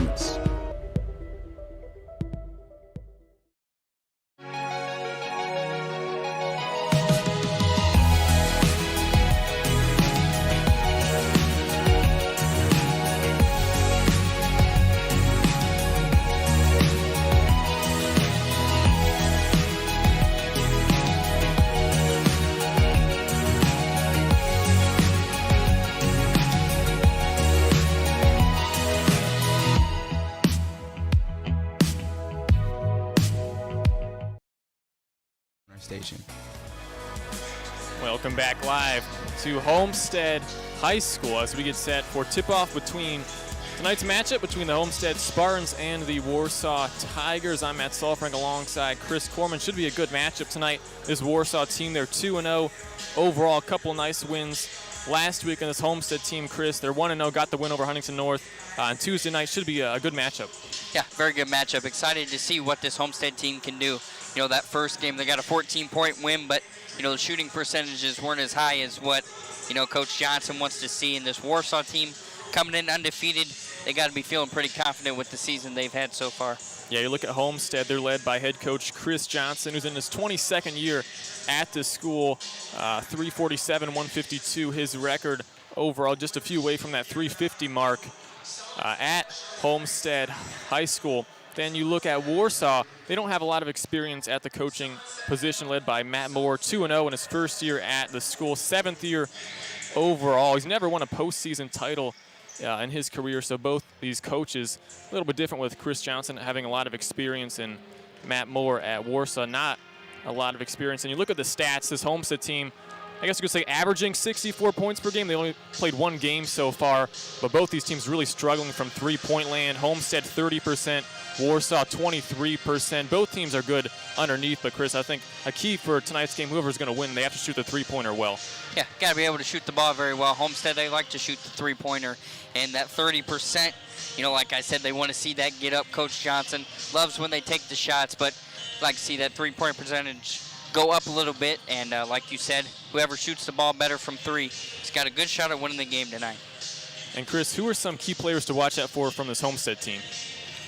Spartans. Station. Welcome back live to Homestead High School as we get set for tip-off between tonight's matchup between the Homestead Spartans and the Warsaw Tigers. I'm Matt Saalfrank alongside Chris Kohrman. Should be a good matchup tonight. This Warsaw team, they're 2-0 overall. A couple nice wins last week on this Homestead team, Chris. They're 1-0, got the win over Huntington North on Tuesday night. Should be a good matchup. Yeah, very good matchup. Excited to see what this Homestead team can do. You know, that first game, they got a 14-point win, but, you know, the shooting percentages weren't as high as what, you know, Coach Johnson wants to see in this Warsaw team. Coming in undefeated, they got to be feeling pretty confident with the season they've had so far. Yeah, you look at Homestead, they're led by head coach Chris Johnson, who's in his 22nd year at this school. 347, 152, his record overall, just a few away from that 350 mark at Homestead High School. Then you look at Warsaw, they don't have a lot of experience at the coaching position, led by Matt Moore, 2-0 in his first year at the school, 7th year overall. He's never won a postseason title in his career, so both these coaches, a little bit different with Chris Johnson having a lot of experience and Matt Moore at Warsaw, not a lot of experience. And you look at the stats, this Homestead team, I guess you could say averaging 64 points per game. They only played one game so far, but both these teams really struggling from three-point land. Homestead 30%, Warsaw 23%. Both teams are good underneath, but Chris, I think a key for tonight's game, whoever's going to win, they have to shoot the three-pointer well. Yeah, got to be able to shoot the ball very well. Homestead, they like to shoot the three-pointer, and that 30%, you know, like I said, they want to see that get up. Coach Johnson loves when they take the shots, but like to see that three-point percentage go up a little bit, and like you said, whoever shoots the ball better from three has got a good shot at winning the game tonight. And Chris, who are some key players to watch out for from this Homestead team?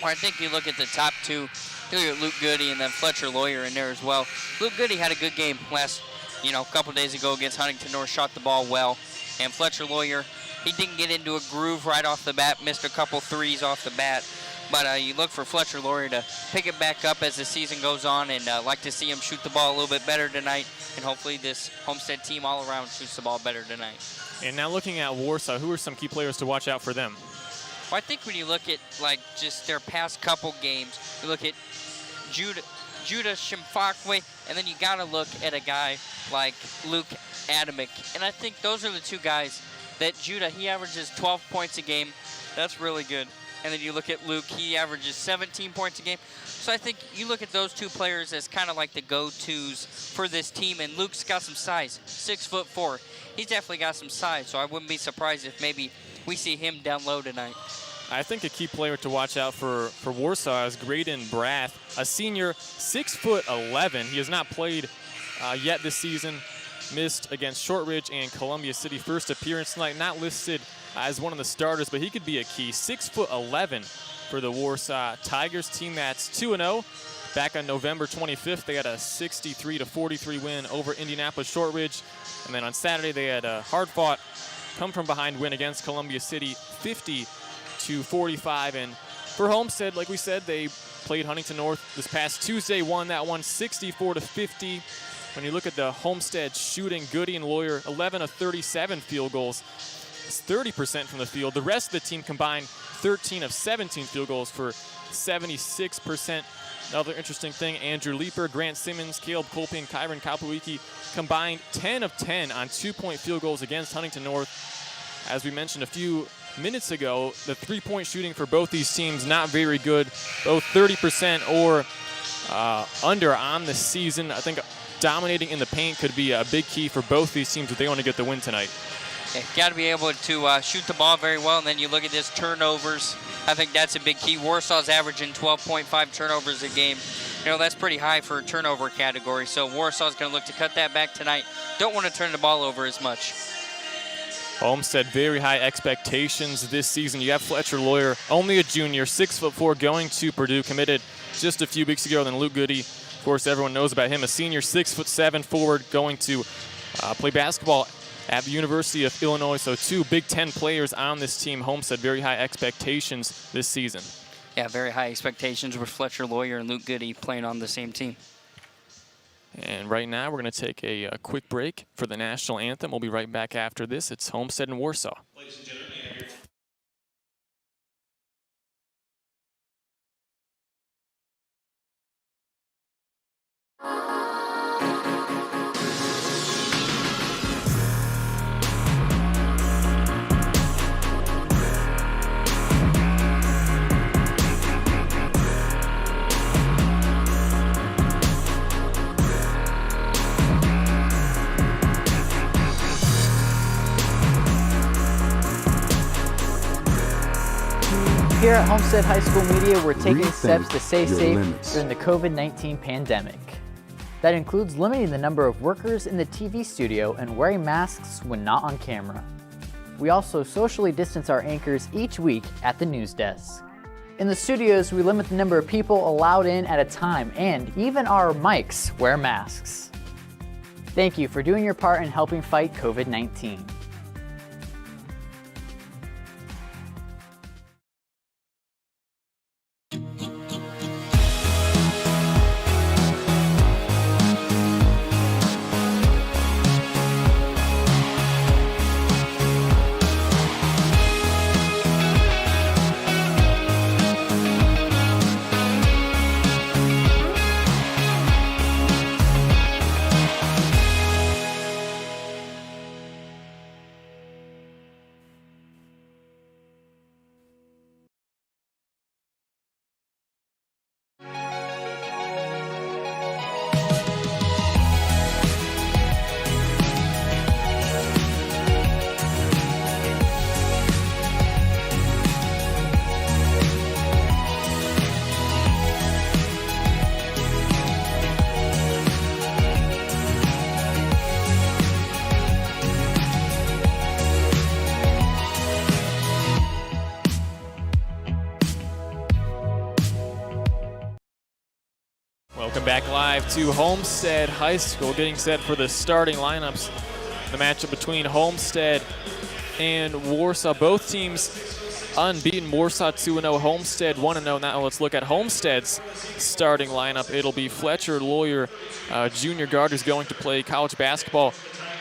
Well, I think you look at the top two, you look at Luke Goody and then Fletcher Lawyer in there as well. Luke Goody had a good game last, you know, a couple days ago against Huntington North, shot the ball well. And Fletcher Lawyer, he didn't get into a groove right off the bat, missed a couple threes off the bat. But you look for Fletcher Lawyer to pick it back up as the season goes on, and like to see him shoot the ball a little bit better tonight. And hopefully this Homestead team all around shoots the ball better tonight. And now looking at Warsaw, who are some key players to watch out for them? Well, I think when you look at like just their past couple games, you look at Judah Shimfakwe, and then you got to look at a guy like Luke Adamick. And I think those are the two guys that Judah, he averages 12 points a game. That's really good. And then you look at Luke, he averages 17 points a game. So I think you look at those two players as kind of like the go-tos for this team. And Luke's got some size, 6'4". He's definitely got some size, so I wouldn't be surprised if maybe we see him down low tonight. I think a key player to watch out for Warsaw is Graydon Brath, a senior, 6'11". He has not played yet this season. Missed against Shortridge and Columbia City. First appearance tonight, not listed as one of the starters, but he could be a key. 6'11" for the Warsaw Tigers team that's 2-0. Back on November 25th, they had a 63-43 win over Indianapolis Shortridge. And then on Saturday, they had a hard-fought, come-from-behind win against Columbia City, 50-45. And for Homestead, like we said, they played Huntington North this past Tuesday, won that one 64-50. When you look at the Homestead shooting, Goody and Lawyer, 11 of 37 field goals. It's 30% from the field. The rest of the team combined 13 of 17 field goals for 76%. Another interesting thing, Andrew Leeper, Grant Simmons, Caleb Kolpe, and Kyron Kapuiki combined 10 of 10 on two-point field goals against Huntington North. As we mentioned a few minutes ago, the three-point shooting for both these teams not very good, both 30% or under on the season. I think dominating in the paint could be a big key for both these teams if they want to get the win tonight. Yeah, got to be able to shoot the ball very well, and then you look at this turnovers. I think that's a big key. Warsaw's averaging 12.5 turnovers a game. You know, that's pretty high for a turnover category, so Warsaw's going to look to cut that back tonight. Don't want to turn the ball over as much. Homestead, very high expectations this season. You have Fletcher Lawyer, only a junior, 6'4", going to Purdue, committed just a few weeks ago. Then Luke Goody, of course, everyone knows about him, a senior, 6'7" forward, going to play basketball at the University of Illinois. So 2 Big Ten players on this team. Homestead, very high expectations this season. Yeah, very high expectations with Fletcher Lawyer and Luke Goody playing on the same team. And right now, we're going to take a quick break for the national anthem. We'll be right back after this. It's Homestead and Warsaw. Ladies and gentlemen, may I hear Here at Homestead High School Media, we're taking steps to stay your safe limits. during the COVID-19 pandemic. That includes limiting the number of workers in the TV studio and wearing masks when not on camera. We also socially distance our anchors each week at the news desk. In the studios, we limit the number of people allowed in at a time, and even our mics wear masks. Thank you for doing your part in helping fight COVID-19. Welcome back live to Homestead High School, getting set for the starting lineups. The matchup between Homestead and Warsaw. Both teams unbeaten. Warsaw 2-0, Homestead 1-0. Now let's look at Homestead's starting lineup. It'll be Fletcher Lawyer, junior guard, who's going to play college basketball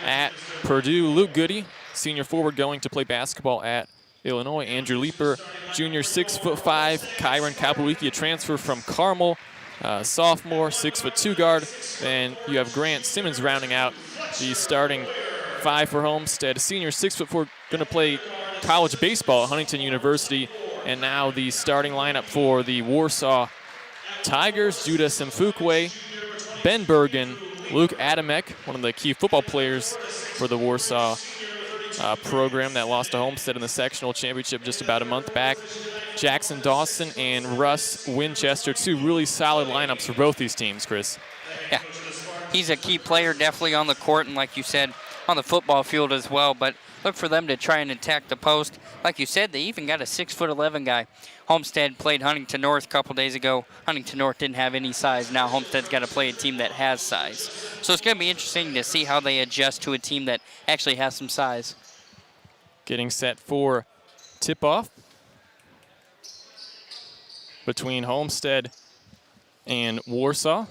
at Purdue. Luke Goody, senior forward, going to play basketball at Illinois. Andrew Leeper, junior, 6'5". Kohrman Kapowicki, a transfer from Carmel. Sophomore, 6'2" guard. Then you have Grant Simmons rounding out the starting 5 for Homestead. Senior, 6'4", going to play college baseball at Huntington University. And now the starting lineup for the Warsaw Tigers: Judah Simfukwe, Ben Bergen, Luke Adamek, one of the key football players for the Warsaw program that lost to Homestead in the sectional championship just about a month back. Jackson Dawson and Russ Winchester, 2 really solid lineups for both these teams, Chris. Yeah, he's a key player definitely on the court, and like you said, on the football field as well. But look for them to try and attack the post. Like you said, they even got a 6'11" guy. Homestead played Huntington North a couple days ago. Huntington North didn't have any size. Now Homestead's got to play a team that has size. So it's going to be interesting to see how they adjust to a team that actually has some size. Getting set for tip-off between Homestead and Warsaw.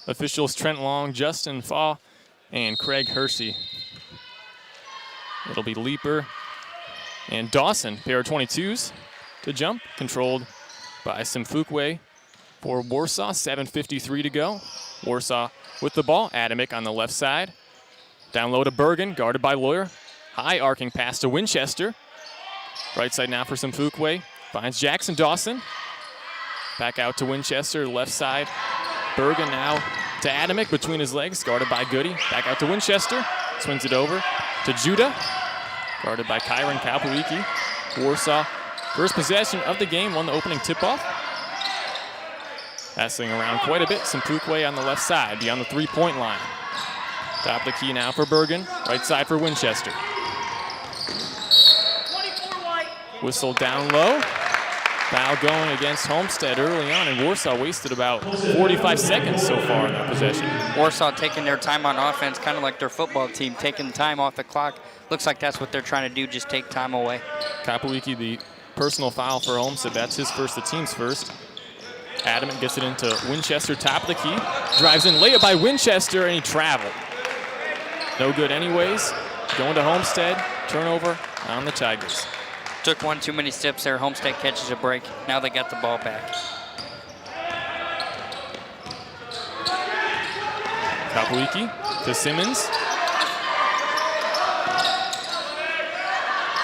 Officials Trent Long, Justin Faw, and Craig Hersey. It'll be Leeper and Dawson, pair of 22s to jump, controlled by Simfukwe for Warsaw. 7:53 to go. Warsaw with the ball. Adamek on the left side. Down low to Bergen, guarded by Lawyer. High arcing pass to Winchester. Right side now for Simfukwe. Finds Jackson Dawson. Back out to Winchester, left side. Bergen now to Adamek between his legs, guarded by Goody. Back out to Winchester. Swings it over to Judah, guarded by Kohrman Kapowicki. Warsaw, first possession of the game, won the opening tip-off. Passing around quite a bit. Simfukwe on the left side, beyond the 3-point line. Top of the key now for Bergen. Right side for Winchester. Whistle down low. Foul going against Homestead early on, and Warsaw wasted about 45 seconds so far in that possession. Warsaw taking their time on offense, kind of like their football team, taking time off the clock. Looks like that's what they're trying to do, just take time away. Kapowicki, the personal foul for Homestead. That's his first, the team's first. Adamant gets it into Winchester, top of the key. Drives in, layup by Winchester, and he traveled. No good anyways. Going to Homestead, turnover on the Tigers. Took one too many steps there. Homestead catches a break. Now they got the ball back. Kapowicki to Simmons.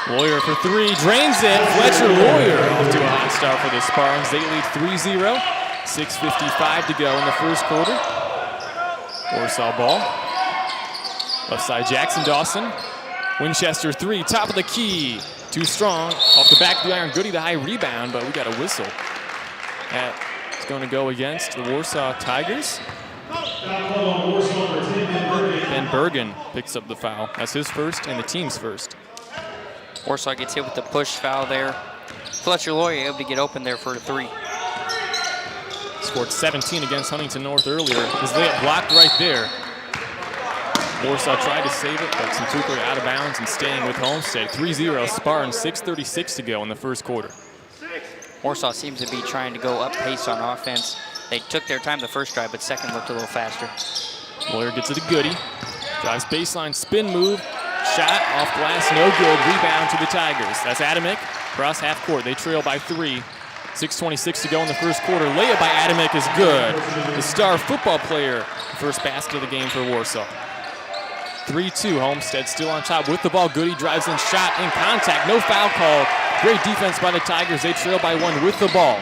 Lawyer for three, drains it. Fletcher Lawyer off to a hot start for the Spartans. They lead 3-0. 6:55 to go in the first quarter. Warsaw ball. Left side, Jackson Dawson. Winchester three, top of the key. Too strong. Off the back of the iron. Goody the high rebound, but we got a whistle. It's going to go against the Warsaw Tigers. Ben Bergen picks up the foul. That's his first and the team's first. Warsaw gets hit with the push foul there. Fletcher Lawyer able to get open there for a three. Scored 17 against Huntington North earlier. His layup blocked right there. Warsaw tried to save it, but Saalfrank out of bounds and staying with Homestead. 3-0 Spartans, 6:36 to go in the first quarter. Warsaw seems to be trying to go up pace on offense. They took their time the first drive, but second looked a little faster. Lawyer gets it to Goody. Drives baseline, spin move. Shot off glass, no good. Rebound to the Tigers. That's Adamick across half court. They trail by 3. 6:26 to go in the first quarter. Layup by Adamick is good. The star football player, first basket of the game for Warsaw. 3-2, Homestead still on top with the ball. Goody drives in, shot in contact, no foul called. Great defense by the Tigers. They trail by 1 with the ball.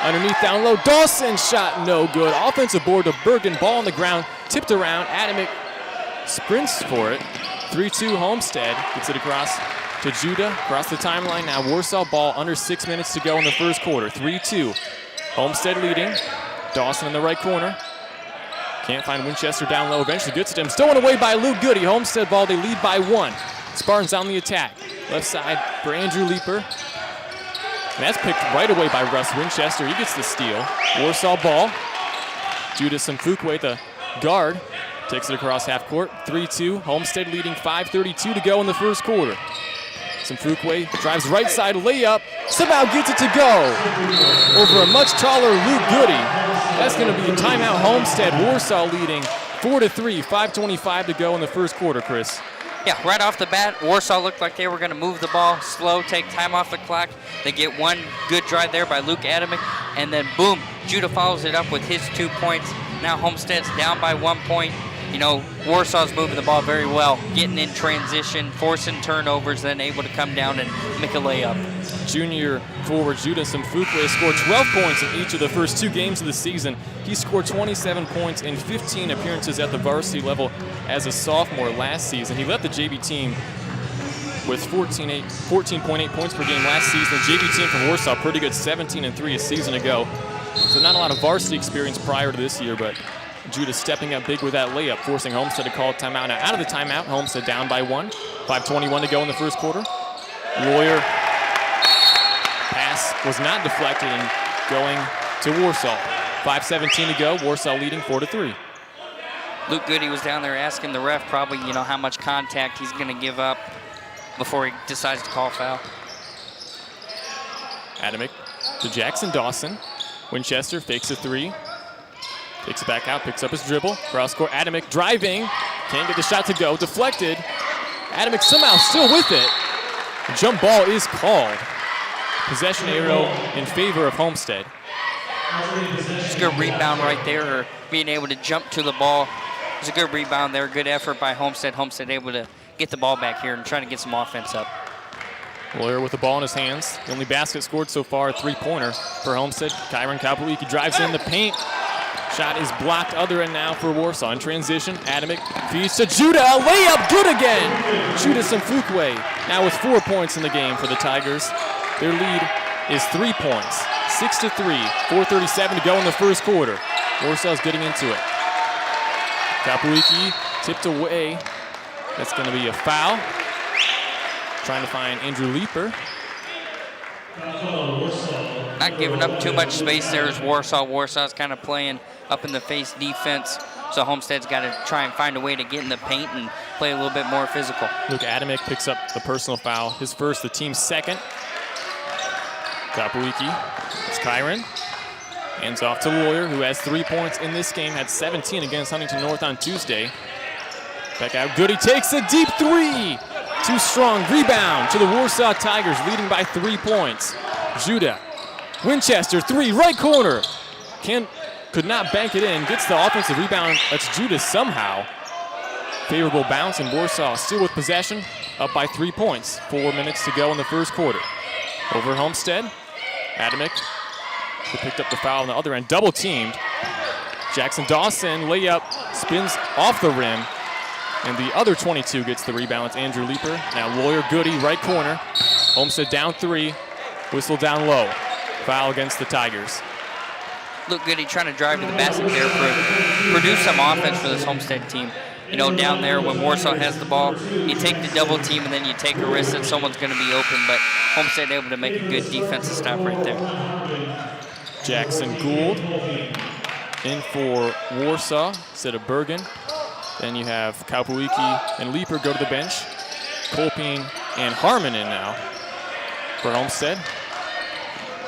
Underneath down low, Dawson shot no good. Offensive board to Bergen, ball on the ground, tipped around. Adamick sprints for it. 3-2 Homestead gets it across to Judah, across the timeline now. Warsaw ball, under 6 minutes to go in the first quarter. 3-2, Homestead leading. Dawson in the right corner. Can't find Winchester down low, eventually gets it to him. Stolen away by Luke Goody. Homestead ball, they lead by 1. Spartans on the attack. Left side for Andrew Leeper. And that's picked right away by Russ Winchester. He gets the steal. Warsaw ball. Judah Saalfrank, the guard, takes it across half court. 3-2, Homestead leading 5:32 to go in the first quarter. Saalfrank drives right side layup, somehow gets it to go over a much taller Luke Goody. That's going to be a timeout. Homestead. Warsaw leading 4-3, 5:25 to go in the first quarter, Chris. Yeah, right off the bat, Warsaw looked like they were going to move the ball slow, take time off the clock. They get one good drive there by Luke Adamick, and then boom, Judah follows it up with his 2 points. Now Homestead's down by 1 point. You know, Warsaw's moving the ball very well, getting in transition, forcing turnovers, then able to come down and make a layup. Junior forward Judah Saalfrank scored 12 points in each of the first 2 games of the season. He scored 27 points in 15 appearances at the varsity level as a sophomore last season. He led the JV team with 14.8 points per game last season. The JV team from Warsaw, pretty good, 17-3 a season ago. So not a lot of varsity experience prior to this year, but Judah stepping up big with that layup, forcing Homestead to call a timeout. Now out of the timeout, Homestead down by 1. 5:21 to go in the first quarter. Lawyer pass was not deflected and going to Warsaw. 5:17 to go, Warsaw leading 4-3. Luke Goody was down there asking the ref probably, you know, how much contact he's going to give up before he decides to call foul. Adamick to Jackson Dawson. Winchester fakes a 3. Takes it back out, picks up his dribble. Cross court, Adamick driving. Can't get the shot to go, deflected. Adamick somehow still with it. The jump ball is called. Possession arrow in favor of Homestead. It's a good rebound right there, or being able to jump to the ball. It's a good rebound there, good effort by Homestead. Homestead able to get the ball back here and trying to get some offense up. Lawyer with the ball in his hands. The only basket scored so far, a 3-pointer for Homestead. Kyron Kapowicki drives in the paint. Shot is blocked other end now for Warsaw. In transition, Adamick feeds to Judah. A layup, good again. Judah Saalfrank now with 4 points in the game for the Tigers. Their lead is 3 points. 6-3, 4:37 to go in the first quarter. Warsaw's getting into it. Kapowicki tipped away. That's going to be a foul. Trying to find Andrew Leeper. Not giving up too much space there is Warsaw. Warsaw's kind of playing up in the face defense, so Homestead's got to try and find a way to get in the paint and play a little bit more physical. Luke Adamick picks up the personal foul, his first, the team's second. Kapowicki, it's Kohrman. Hands off to Lawyer, who has 3 points in this game, had 17 against Huntington North on Tuesday. Back out, Goody takes a deep three. Too strong, rebound to the Warsaw Tigers, leading by 3 points. Judah, Winchester, three, right corner. Could not bank it in, gets the offensive rebound. That's Judah somehow. Favorable bounce, and Warsaw still with possession, up by 3 points. 4 minutes to go in the first quarter. Over Homestead, Adamick, who picked up the foul on the other end, double teamed. Jackson Dawson, layup, spins off the rim, and the other 22 gets the rebound. It's Andrew Leeper. Now Lawyer, Goody, right corner. Homestead down 3, whistle down low. Foul against the Tigers. Luke Goody trying to drive to the basket there, produce some offense for this Homestead team. You know, down there when Warsaw has the ball, you take the double team and then you take a risk that someone's going to be open, but Homestead able to make a good defensive stop right there. Jackson Gould in for Warsaw instead of Bergen. Then you have Kapowicki and Leeper go to the bench. Kolping and Harmon in now for Homestead.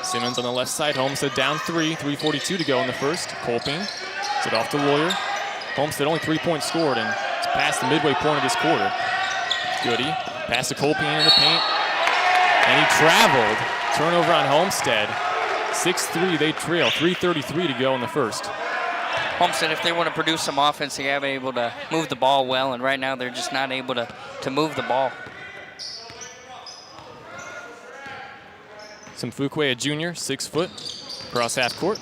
Simmons on the left side. Homestead down 3, 3:42 to go in the first. Kolping sets it off to Lawyer. Homestead only 3 points scored, and it's past the midway point of this quarter. Goody, pass to Kolping in the paint, and he traveled. Turnover on Homestead. 6-3, they trail. 3:33 to go in the first. Homestead, if they want to produce some offense, they have to be able to move the ball well, and right now they're just not able to move the ball. Simfukwe, a junior, 6 foot, across half court.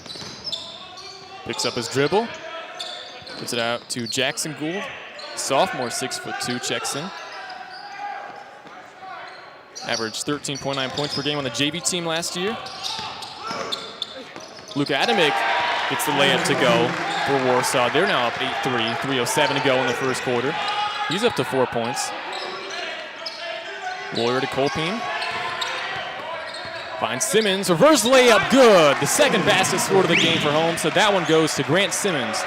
Picks up his dribble. Puts it out to Jackson Gould. Sophomore, 6'2", checks in. Averaged 13.9 points per game on the JV team last year. Luke Adamick gets the layup to go for Warsaw. They're now up 8-3, 3:07 to go in the first quarter. He's up to 4 points. Lawyer to Kolping. Finds Simmons, reverse layup, good. The second fastest score of the game for home, so that one goes to Grant Simmons.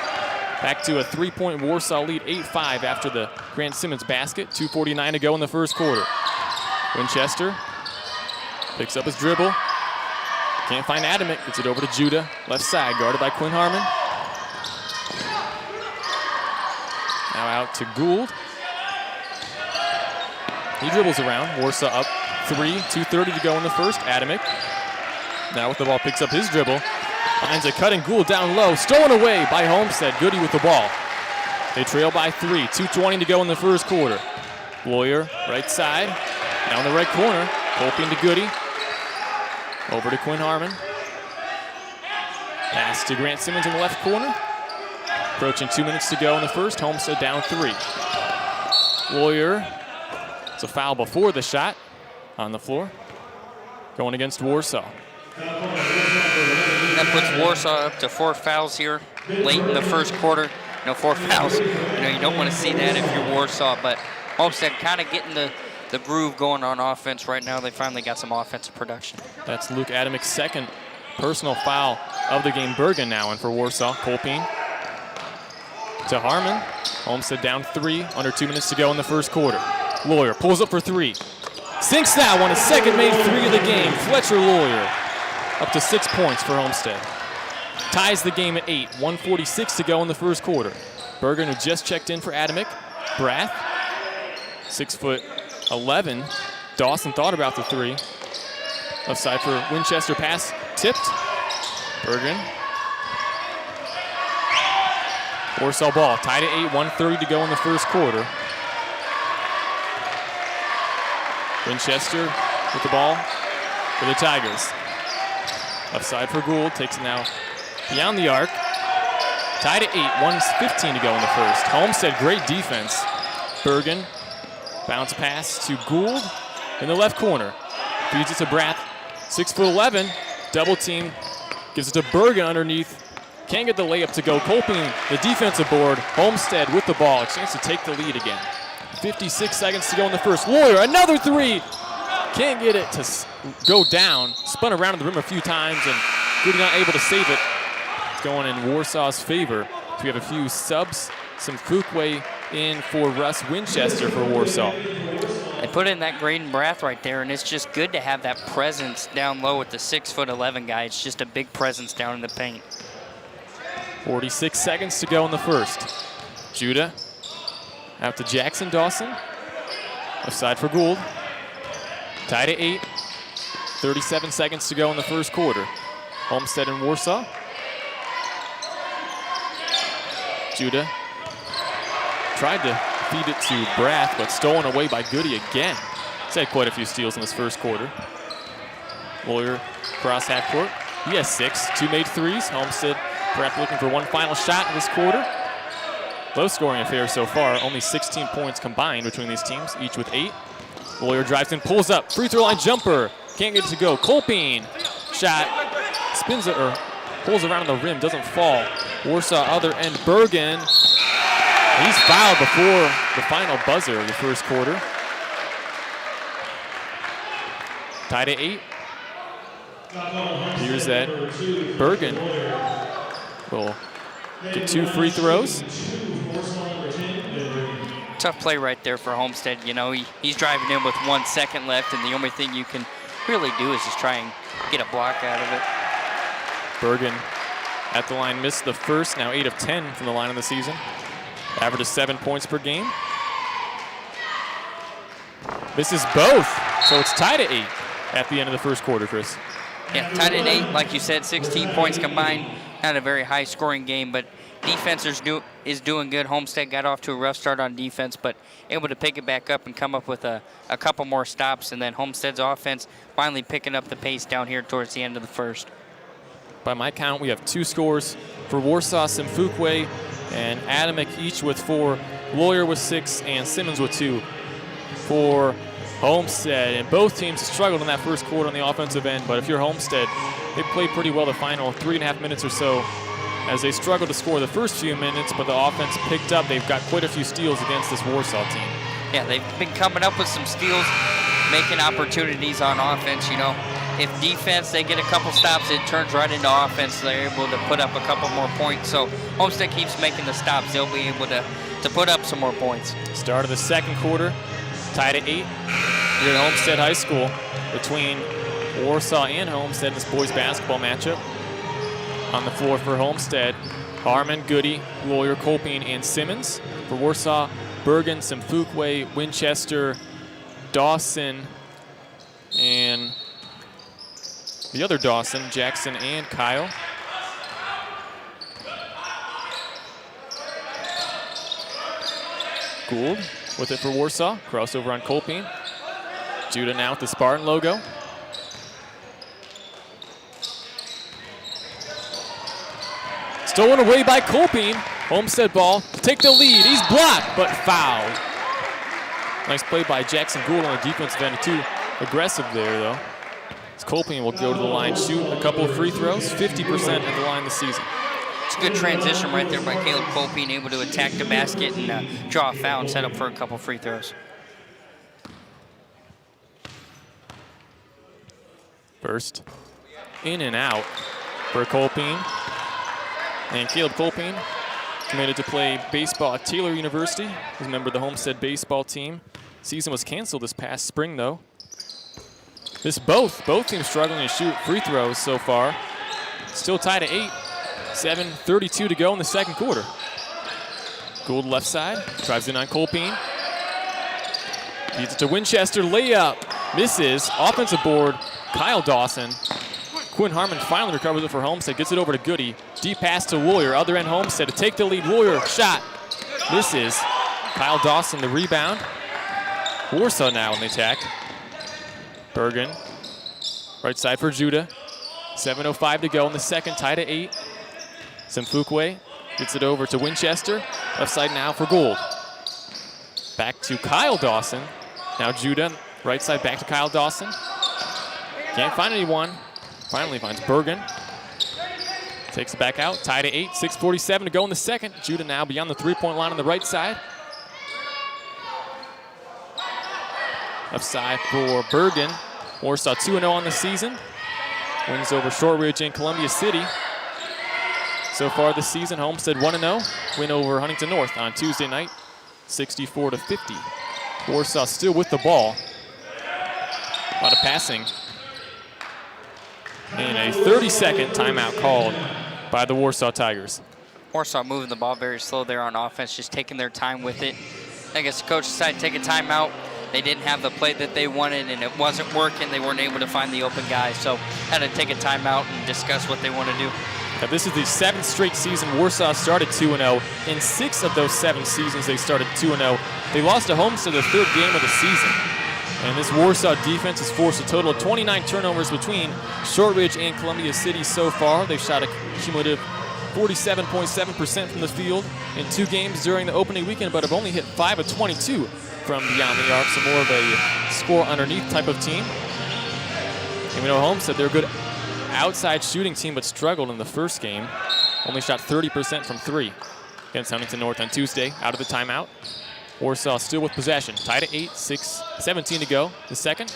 Back to a 3-point Warsaw lead, 8-5 after the Grant Simmons basket. 2:49 to go in the first quarter. Winchester picks up his dribble. Can't find Adamick, gets it over to Judah. Left side, guarded by Quinn Harmon. Now out to Gould. He dribbles around, Warsaw up 3, 2:30 to go in the first. Adamick, now with the ball, picks up his dribble. Finds a cutting Gould down low, stolen away by Homestead. Goody with the ball. They trail by 3, 2:20 to go in the first quarter. Lawyer, right side, down the right corner. Kolping to Goody. Over to Quinn Harmon. Pass to Grant Simmons in the left corner. Approaching 2 minutes to go in the first. Homestead down 3. Lawyer, it's a foul before the shot on the floor. Going against Warsaw. That puts Warsaw up to 4 fouls here late in the first quarter. 4 fouls. You don't want to see that if you're Warsaw, but Homestead kind of getting the groove going on offense right now. They finally got some offensive production. That's Luke Adamick's second personal foul of the game. Bergen now in for Warsaw. Kolping to Harmon. Homestead down 3, under 2 minutes to go in the first quarter. Lawyer pulls up for 3. Sinks that one, his second made 3 of the game. Fletcher Lawyer up to 6 points for Homestead. Ties the game at 8, 1:46 to go in the first quarter. Bergen, who just checked in for Adamick. Brath, 6'11". Dawson thought about the 3. Left side for Winchester, pass tipped. Bergen. Warsaw ball, tied at 8, 1:30 to go in the first quarter. Winchester with the ball for the Tigers. Left side for Gould, takes it now beyond the arc. Tied at 8, 1:15 to go in the first. Homestead, great defense. Bergen, bounce pass to Gould in the left corner. Feeds it to Brath, 6'11", double team. Gives it to Bergen underneath. Can't get the layup to go. Kolping, the defensive board. Homestead with the ball, a chance to take the lead again. 56 seconds to go in the first. Lawyer, another 3. Can't get it to go down. Spun around the rim a few times, and Goody not able to save it. It's going in Warsaw's favor. So we have a few subs. Some Fuquay in for Russ Winchester for Warsaw. They put in that Graydon Brath right there, and it's just good to have that presence down low with the 6'11" guy. It's just a big presence down in the paint. 46 seconds to go in the first. Judah out to Jackson Dawson. Left side for Gould. Tied at 8. 37 seconds to go in the first quarter. Homestead and Warsaw. Judah tried to feed it to Brath, but stolen away by Goody again. He's had quite a few steals in this first quarter. Lawyer cross half court. He has 6, 2 made threes. Homestead perhaps looking for one final shot in this quarter. Low scoring affair so far. Only 16 points combined between these teams, each with 8. Lawyer drives in, pulls up, free throw line jumper. Can't get it to go. Colpine, shot, spins it or pulls around the rim, doesn't fall. Warsaw other end, Bergen. He's fouled before the final buzzer of the first quarter. Tied at 8. Here's that Bergen will get 2 free throws. Tough play right there for Homestead. You know, he's driving in with 1 second left, and the only thing you can really do is just try and get a block out of it. Bergen at the line, missed the first, now 8 of 10 from the line of the season. Averages 7 points per game. Misses both, so it's tied at 8 at the end of the first quarter, Chris. Yeah, tied at 8, like you said, 16 points combined. Not a very high scoring game, but defense is doing good. Homestead got off to a rough start on defense, but able to pick it back up and come up with a couple more stops, and then Homestead's offense finally picking up the pace down here towards the end of the first. By my count, we have 2 scores for Warsaw, Simfuquay and Adamick, each with 4. Lawyer with 6 and Simmons with 2 for Homestead. And both teams struggled in that first quarter on the offensive end, but if you're Homestead, they played pretty well the final 3.5 minutes or so as they struggled to score the first few minutes, but the offense picked up. They've got quite a few steals against this Warsaw team. Yeah, they've been coming up with some steals, making opportunities on offense, you know. If defense, they get a couple stops, it turns right into offense. They're able to put up a couple more points. So Homestead keeps making the stops. They'll be able to put up some more points. Start of the second quarter, tied at 8 here at Homestead High School between Warsaw and Homestead in this boys basketball matchup. On the floor for Homestead, Harmon, Goody, Lawyer, Colpine, and Simmons. For Warsaw, Bergen, Simfuquay, Winchester, Dawson, and the other Dawson, Jackson and Kyle. Gould with it for Warsaw. Crossover on Colpine. Judah now with the Spartan logo. Stolen away by Colpine. Homestead ball to take the lead. He's blocked, but fouled. Nice play by Jackson Gould on the defensive end. Too aggressive there, though. Colpine will go to the line, shoot a couple of free throws, 50% at the line this season. It's a good transition right there by Caleb Colpine, able to attack the basket and draw a foul and set up for a couple free throws. First, in and out for Colpine. And Caleb Colpine committed to play baseball at Taylor University. He's a member of the Homestead baseball team. Season was canceled this past spring, though. Both teams struggling to shoot free throws so far. Still tied at 8. 7:32 to go in the second quarter. Gould left side, drives in on Colpine. Feeds it to Winchester, layup, misses. Offensive board, Kyle Dawson. Quinn Harmon finally recovers it for Homestead, gets it over to Goody. Deep pass to Lawyer, other end Homestead to take the lead. Lawyer, shot, misses. Kyle Dawson, the rebound. Warsaw now in the attack. Bergen, right side for Judah. 7:05 to go in the second, tied at 8. Simfuquay gets it over to Winchester. Left side now for Gould. Back to Kyle Dawson. Now Judah, right side back to Kyle Dawson. Can't find anyone. Finally finds Bergen. Takes it back out, tied at 8, 6:47 to go in the second. Judah now beyond the 3-point line on the right side. Left side for Bergen. Warsaw 2-0 on the season. Wins over Shortridge and Columbia City. So far this season, Homestead 1-0. Win over Huntington North on Tuesday night, 64-50. Warsaw still with the ball. A lot of passing. And a 30-second timeout called by the Warsaw Tigers. Warsaw moving the ball very slow there on offense, just taking their time with it. I guess the coach decided to take a timeout. They didn't have the play that they wanted, and it wasn't working. They weren't able to find the open guy, so had to take a timeout and discuss what they want to do. Now, this is the 7th straight season Warsaw started 2-0. In 6 of those 7 seasons, they started 2-0. They lost to Homestead the 3rd game of the season. And this Warsaw defense has forced a total of 29 turnovers between Shortridge and Columbia City so far. They've shot a cumulative 47.7% from the field in 2 games during the opening weekend, but have only hit 5 of 22 from beyond the arc, so more of a score underneath type of team. And we know Homestead, they're a good outside shooting team, but struggled in the first game. Only shot 30% from 3 against Huntington North on Tuesday, out of the timeout. Warsaw still with possession, tied at 8, 17 to go. The second.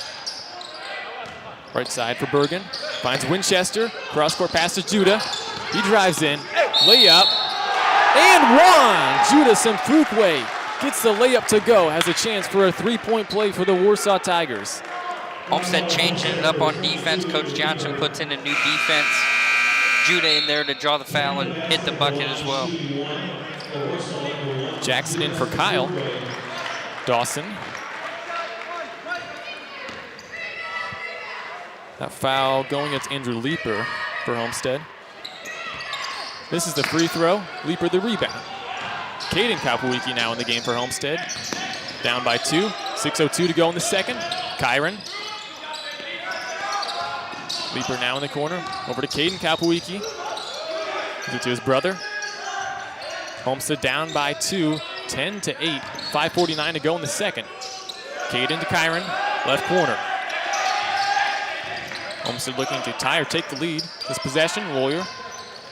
Right side for Bergen, finds Winchester, cross-court pass to Judah. He drives in, layup, and one! Judah Saalfrank gets the layup to go, has a chance for a 3-point play for the Warsaw Tigers. Homestead changing it up on defense. Coach Johnson puts in a new defense. Judah in there to draw the foul and hit the bucket as well. Jackson in for Kyle. Dawson. That foul going against Andrew Leeper for Homestead. This is the free throw. Leeper the rebound. Caden Kapowicki now in the game for Homestead. Down by 2. 6:02 to go in the second. Kyron. Leeper now in the corner. Over to Caden Kapowicki. Gives it to his brother. Homestead down by 2. 10-8. 5:49 to go in the second. Caden to Kyron. Left corner. Homestead looking to tie or take the lead. This possession, Lawyer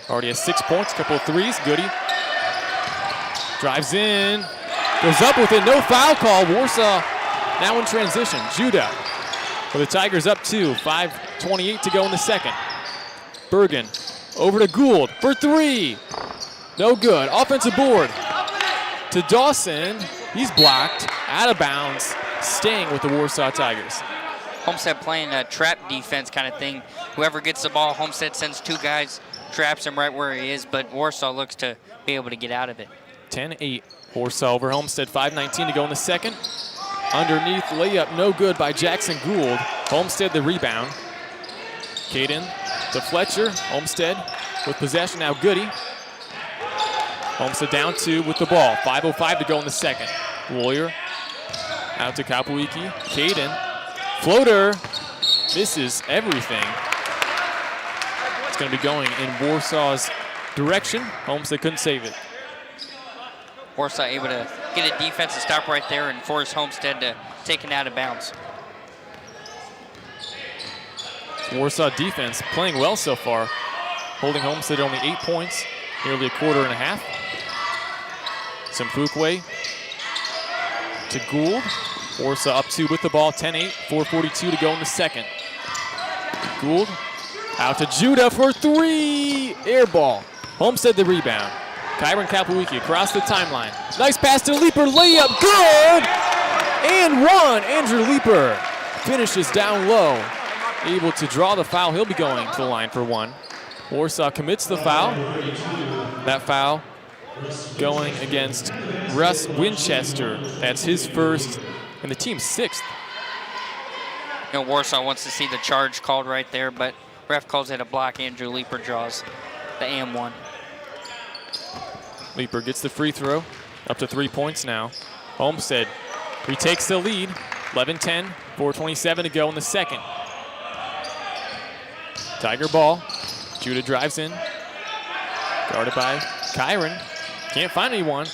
already has 6 points, couple of threes. Goody drives in, goes up with it, no foul call. Warsaw now in transition. Judah for the Tigers up 2, 5:28 to go in the second. Bergen over to Gould for 3. No good. Offensive board to Dawson. He's blocked, out of bounds, staying with the Warsaw Tigers. Homestead playing a trap defense kind of thing. Whoever gets the ball, Homestead sends 2 guys, traps him right where he is, but Warsaw looks to be able to get out of it. 10-8. Warsaw over Homestead, 5:19 to go in the second. Underneath layup, no good by Jackson Gould. Homestead the rebound. Caden to Fletcher. Homestead with possession now. Goody. Homestead down 2 with the ball. 5:05 to go in the second. Lawyer out to Kapowicki. Caden. Floater. Misses everything. It's going to be going in Warsaw's direction. Homestead couldn't save it. Warsaw able to get a defensive stop right there and force Homestead to take it out of bounds. Warsaw defense playing well so far, holding Homestead only 8 points, nearly a quarter and a half. Saalfrank to Gould. Warsaw up 2 with the ball, 10-8, 4:42 to go in the second. Gould out to Judah for 3, air ball. Homestead the rebound. Kyron Kapowicki across the timeline. Nice pass to Leeper, layup, good! And 1, Andrew Leeper finishes down low. Able to draw the foul, he'll be going to the line for 1. Warsaw commits the foul. That foul going against Russ Winchester. That's his first and the team's 6th. You know, Warsaw wants to see the charge called right there, but ref calls it a block. Andrew Leeper draws the AM1. Leeper gets the free throw, up to 3 points now. Homestead retakes the lead, 11-10, 4:27 to go in the second. Tiger ball, Judah drives in, guarded by Kyron. Can't find anyone,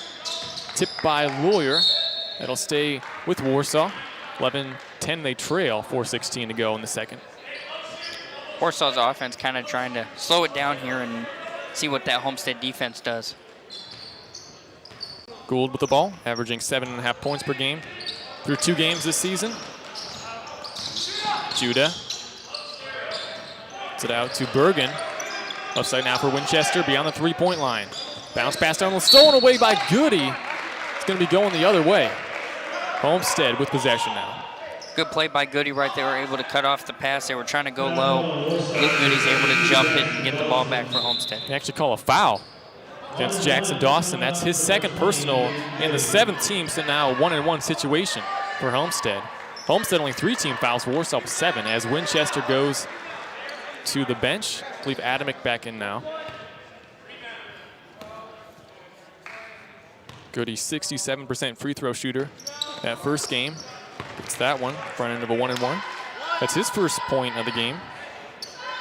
tipped by Lawyer. That'll stay with Warsaw. 11-10 they trail, 4:16 to go in the second. Warsaw's offense kind of trying to slow it down here and see what that Homestead defense does. Gould with the ball, averaging 7.5 points per game through 2 games this season. Judah. Gets it out to Bergen. Left side now for Winchester, beyond the three-point line. Bounce pass down, stolen away by Goody. It's going to be going the other way. Homestead with possession now. Good play by Goody right there. Were able to cut off the pass. They were trying to go low. Luke Goody's able to jump it and get the ball back for Homestead. They actually call a foul against Jackson Dawson. That's his second personal in the 7th team, so now a 1-and-1 situation for Homestead. Homestead only 3 team fouls, Warsaw 7 as Winchester goes to the bench. I believe Adamick back in now. Goody, 67% free throw shooter that first game. Gets that one, front end of a 1-and-1. That's his first point of the game.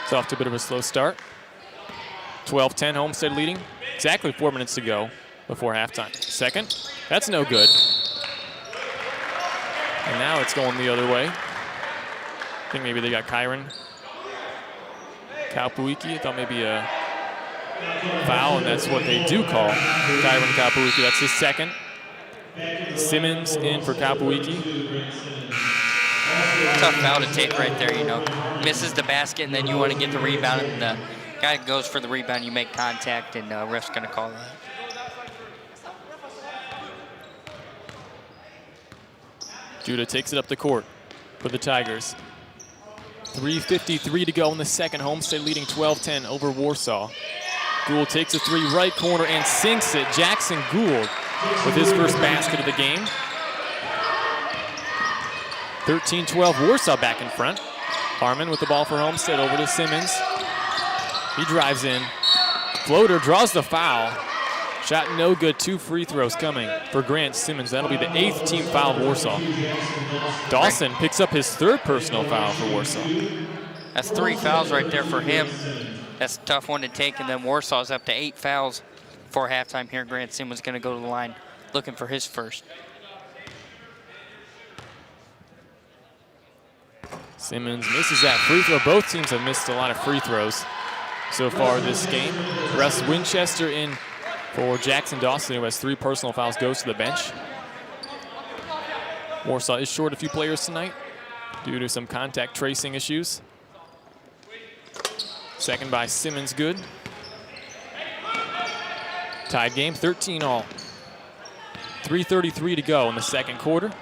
It's off to a bit of a slow start. 12-10, Homestead leading. Exactly 4 minutes to go before halftime. Second, that's no good. And now it's going the other way. I think maybe they got Kyron Kaupuiki. I thought maybe a foul, and that's what they do call Kyron Kaupuiki. That's his second. Simmons in for Kaupuiki. Tough foul to take right there, you know. Misses the basket, and then you want to get the rebound, and the guy goes for the rebound, you make contact, and ref's going to call that. Judah takes it up the court for the Tigers. 3:53 to go in the second. Homestead leading 12-10 over Warsaw. Gould takes a 3 right corner and sinks it. Jackson Gould with his first basket of the game. 13-12, Warsaw back in front. Harmon with the ball for Homestead, over to Simmons. He drives in. Floater draws the foul. Shot no good, 2 free throws coming for Grant Simmons. That'll be the 8th team foul of Warsaw. Dawson picks up his 3rd personal foul for Warsaw. That's 3 fouls right there for him. That's a tough one to take, and then Warsaw's up to 8 fouls before halftime here. Grant Simmons going to go to the line looking for his first. Simmons misses that free throw. Both teams have missed a lot of free throws so far this game. Russ Winchester in for Jackson Dawson, who has 3 personal fouls, goes to the bench. Warsaw is short a few players tonight due to some contact tracing issues. Second by Simmons, good. Tied game, 13-all. 3:33 to go in the second quarter.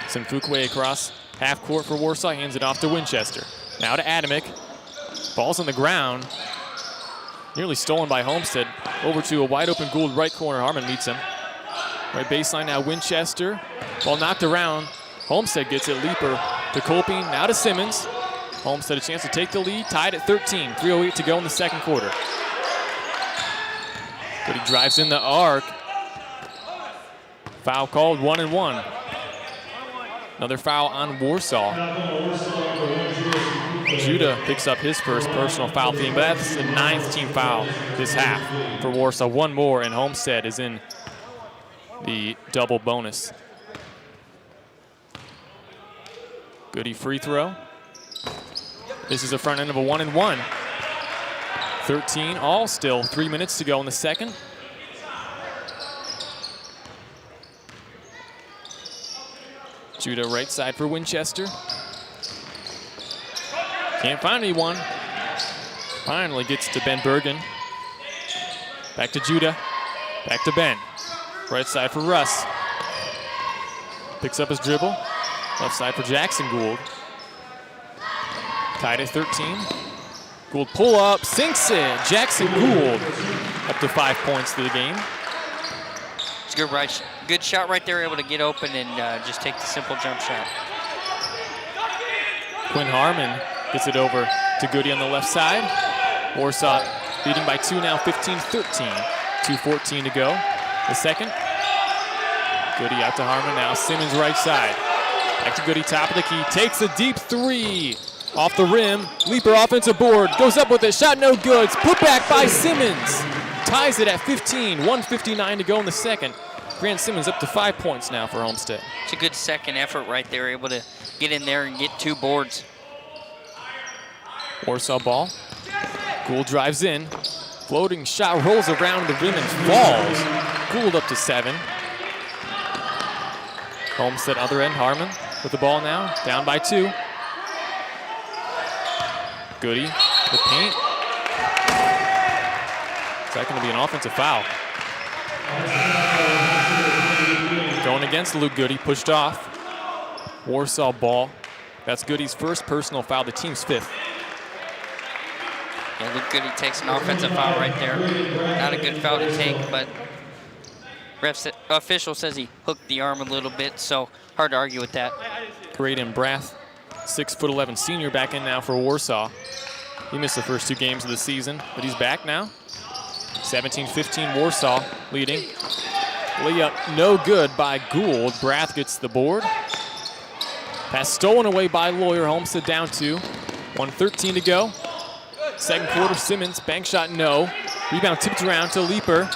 Simfukwe across half court for Warsaw, hands it off to Winchester. Now to Adamick. Ball's on the ground. Nearly stolen by Homestead. Over to a wide open Gould right corner. Harmon meets him. Right baseline now, Winchester. Ball knocked around. Homestead gets it. Leaper to Kolping. Now to Simmons. Homestead a chance to take the lead. Tied at 13. 3:08 to go in the second quarter. But he drives in the arc. Foul called, 1-and-1. Another foul on Warsaw. Judah picks up his first personal foul team, but that's the 9th team foul this half for Warsaw. 1 more, and Homestead is in the double bonus. Goody free throw. This is the front end of a 1-and-1. 13 all still. 3 minutes to go in the second. Judah right side for Winchester. Can't find anyone. Finally gets to Ben Bergen. Back to Judah. Back to Ben. Right side for Russ. Picks up his dribble. Left side for Jackson Gould. Tied at 13. Gould pull up, sinks it. Jackson Gould up to 5 points to the game. It's a good shot right there, able to get open and just take the simple jump shot. Quinn Harmon gets it over to Goody on the left side. Warsaw leading by 2 now, 15-13. 2:14 to go. The second. Goody out to Harmon now. Simmons right side. Back to Goody, top of the key. Takes a deep 3. Off the rim. Leaper offensive board. Goes up with it. Shot no good. Put back by Simmons. Ties it at 15. 1:59 to go in the second. Grant Simmons up to 5 points now for Homestead. It's a good second effort right there. Able to get in there and get 2 boards. Warsaw ball. Gould drives in. Floating shot rolls around the rim and falls. Gould up to 7. Homestead other end. Harmon with the ball now. Down by 2. Goody, the paint. Is that going to be an offensive foul? Going against Luke Goody, pushed off. Warsaw ball. That's Goody's first personal foul, the team's 5th. Yeah, Luke Goody takes an offensive foul right there. Not a good foul to take, but official says he hooked the arm a little bit, so hard to argue with that. Braden Brath, 6'11" senior, back in now for Warsaw. He missed the first 2 games of the season, but he's back now. 17-15 Warsaw leading. Layup no good by Gould. Brath gets the board. Pass stolen away by Lawyer. Homestead down 2. 1:13 to go. Second quarter, Simmons, bank shot no. Rebound tipped around to Leeper.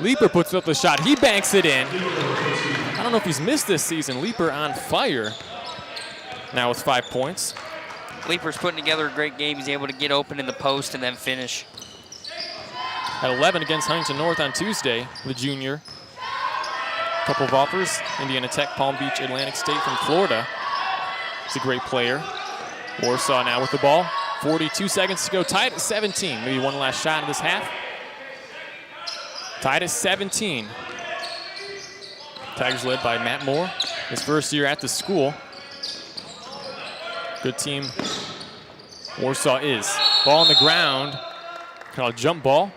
Leeper puts up the shot. He banks it in. I don't know if he's missed this season. Leeper on fire. Now with 5 points. Leeper's putting together a great game. He's able to get open in the post and then finish. At 11 against Huntington North on Tuesday, the junior. Couple of offers, Indiana Tech, Palm Beach, Atlantic State from Florida. He's a great player. Warsaw now with the ball. 42 seconds to go, tied at 17. Maybe one last shot of this half. Tied at 17. Tigers led by Matt Moore, his first year at the school. Good team Warsaw is. Ball on the ground, called a jump ball.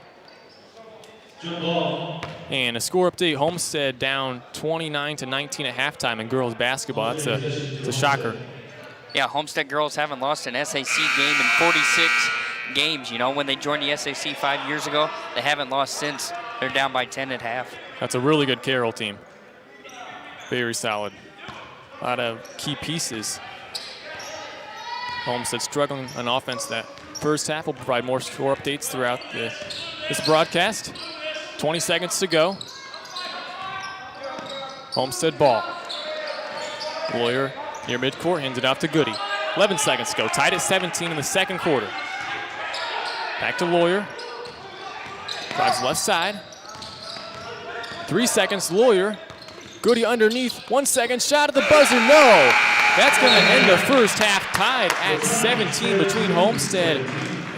And a score update, Homestead down 29-19 at halftime in girls basketball. It's a shocker. Yeah, Homestead girls haven't lost an SAC game in 46 games. You know, when they joined the SAC 5 years ago, they haven't lost since. They're down by 10 at half. That's a really good Carroll team. Very solid. A lot of key pieces. Homestead struggling on offense that first half. We'll provide more score updates throughout this broadcast. 20 seconds to go. Homestead ball. Lawyer near midcourt, hands it off to Goody. 11 seconds to go, tied at 17 in the second quarter. Back to Lawyer. Drives left side. 3 seconds, Lawyer. Goody underneath, 1 second, shot at the buzzer, no! That's gonna end the first half tied at 17 between Homestead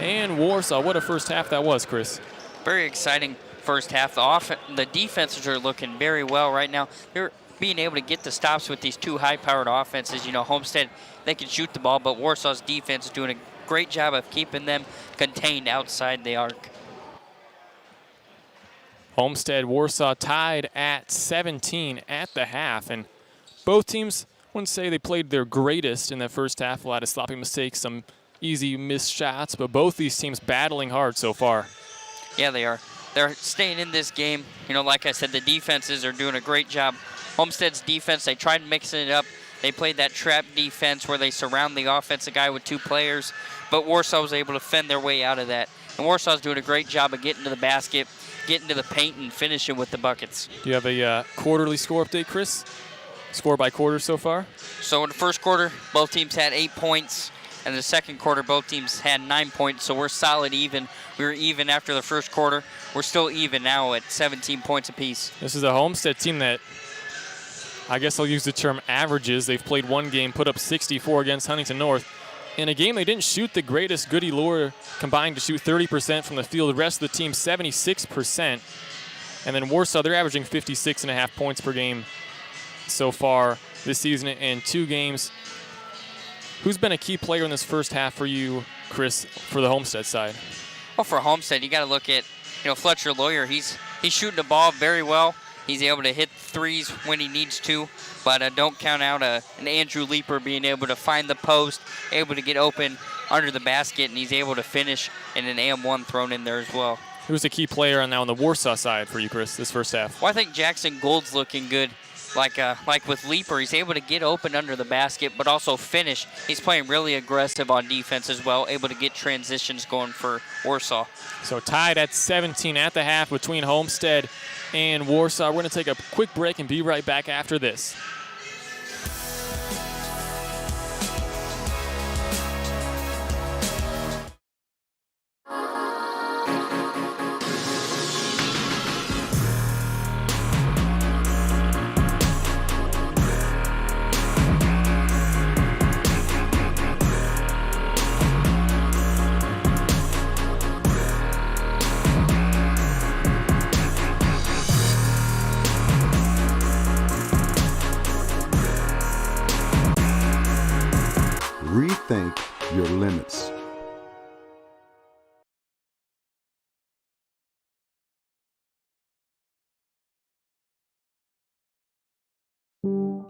and Warsaw. What a first half that was, Chris. Very exciting first half. The defenses are looking very well right now. They're being able to get the stops with these 2 high-powered offenses. You know, Homestead, they can shoot the ball, but Warsaw's defense is doing a great job of keeping them contained outside the arc. Homestead, Warsaw tied at 17 at the half, and both teams, I wouldn't say they played their greatest in that first half. A lot of sloppy mistakes, some easy missed shots, but both these teams battling hard so far. Yeah, they are. They're staying in this game. You know, like I said, the defenses are doing a great job. Homestead's defense, they tried mixing it up. They played that trap defense where they surround the offensive guy with 2 players, but Warsaw was able to fend their way out of that. And Warsaw's doing a great job of getting to the basket, getting to the paint, and finishing with the buckets. Do you have a quarterly score update, Chris? Score by quarter so far? So in the first quarter, both teams had 8 points. And in the second quarter, both teams had 9 points, so we're solid even. We were even after the first quarter. We're still even now at 17 points apiece. This is a Homestead team that, I guess I'll use the term averages. They've played 1 game, put up 64 against Huntington North. In a game they didn't shoot the greatest. Goody Lure combined to shoot 30% from the field. The rest of the team, 76%. And then Warsaw, they're averaging 56.5 points per game so far this season in 2 games. Who's been a key player in this first half for you, Chris, for the Homestead side? Well, for Homestead, you got to look at, you know, Fletcher Lawyer. He's shooting the ball very well. He's able to hit threes when he needs to, but don't count out an Andrew Leeper being able to find the post, able to get open under the basket, and he's able to finish, and an AM1 thrown in there as well. Who's a key player now on the Warsaw side for you, Chris, this first half? Well, I think Jackson Gould's looking good. Like with Leeper, he's able to get open under the basket, but also finish. He's playing really aggressive on defense as well, able to get transitions going for Warsaw. So tied at 17 at the half between Homestead and Warsaw. We're going to take a quick break and be right back after this.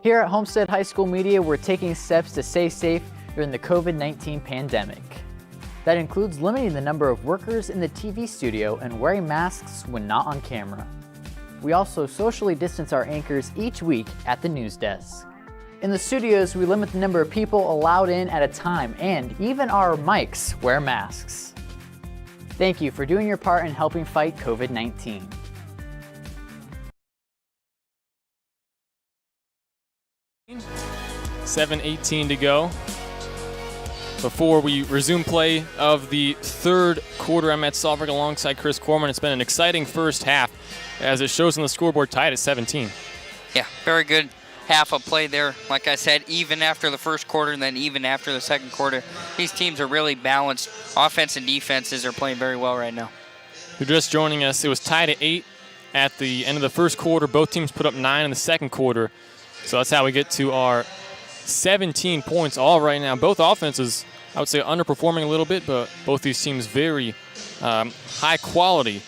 Here at Homestead High School Media, we're taking steps to stay safe during the COVID-19 pandemic. That includes limiting the number of workers in the TV studio and wearing masks when not on camera. We also socially distance our anchors each week at the news desk. In the studios, we limit the number of people allowed in at a time, and even our mics wear masks. Thank you for doing your part in helping fight COVID-19. $7:18 to go before we resume play of the third quarter. I'm at Saalfrank alongside Chris Kohrman. It's been an exciting first half, as it shows on the scoreboard, tied at 17. Yeah, very good half of play there. Like I said, even after the first quarter and then even after the second quarter, these teams are really balanced. Offense and defenses are playing very well right now. You're just joining us. It was tied at 8 at the end of the first quarter. Both teams put up 9 in the second quarter. So that's how we get to our 17 points all right now. Both offenses, I would say, underperforming a little bit, but both these teams very high quality.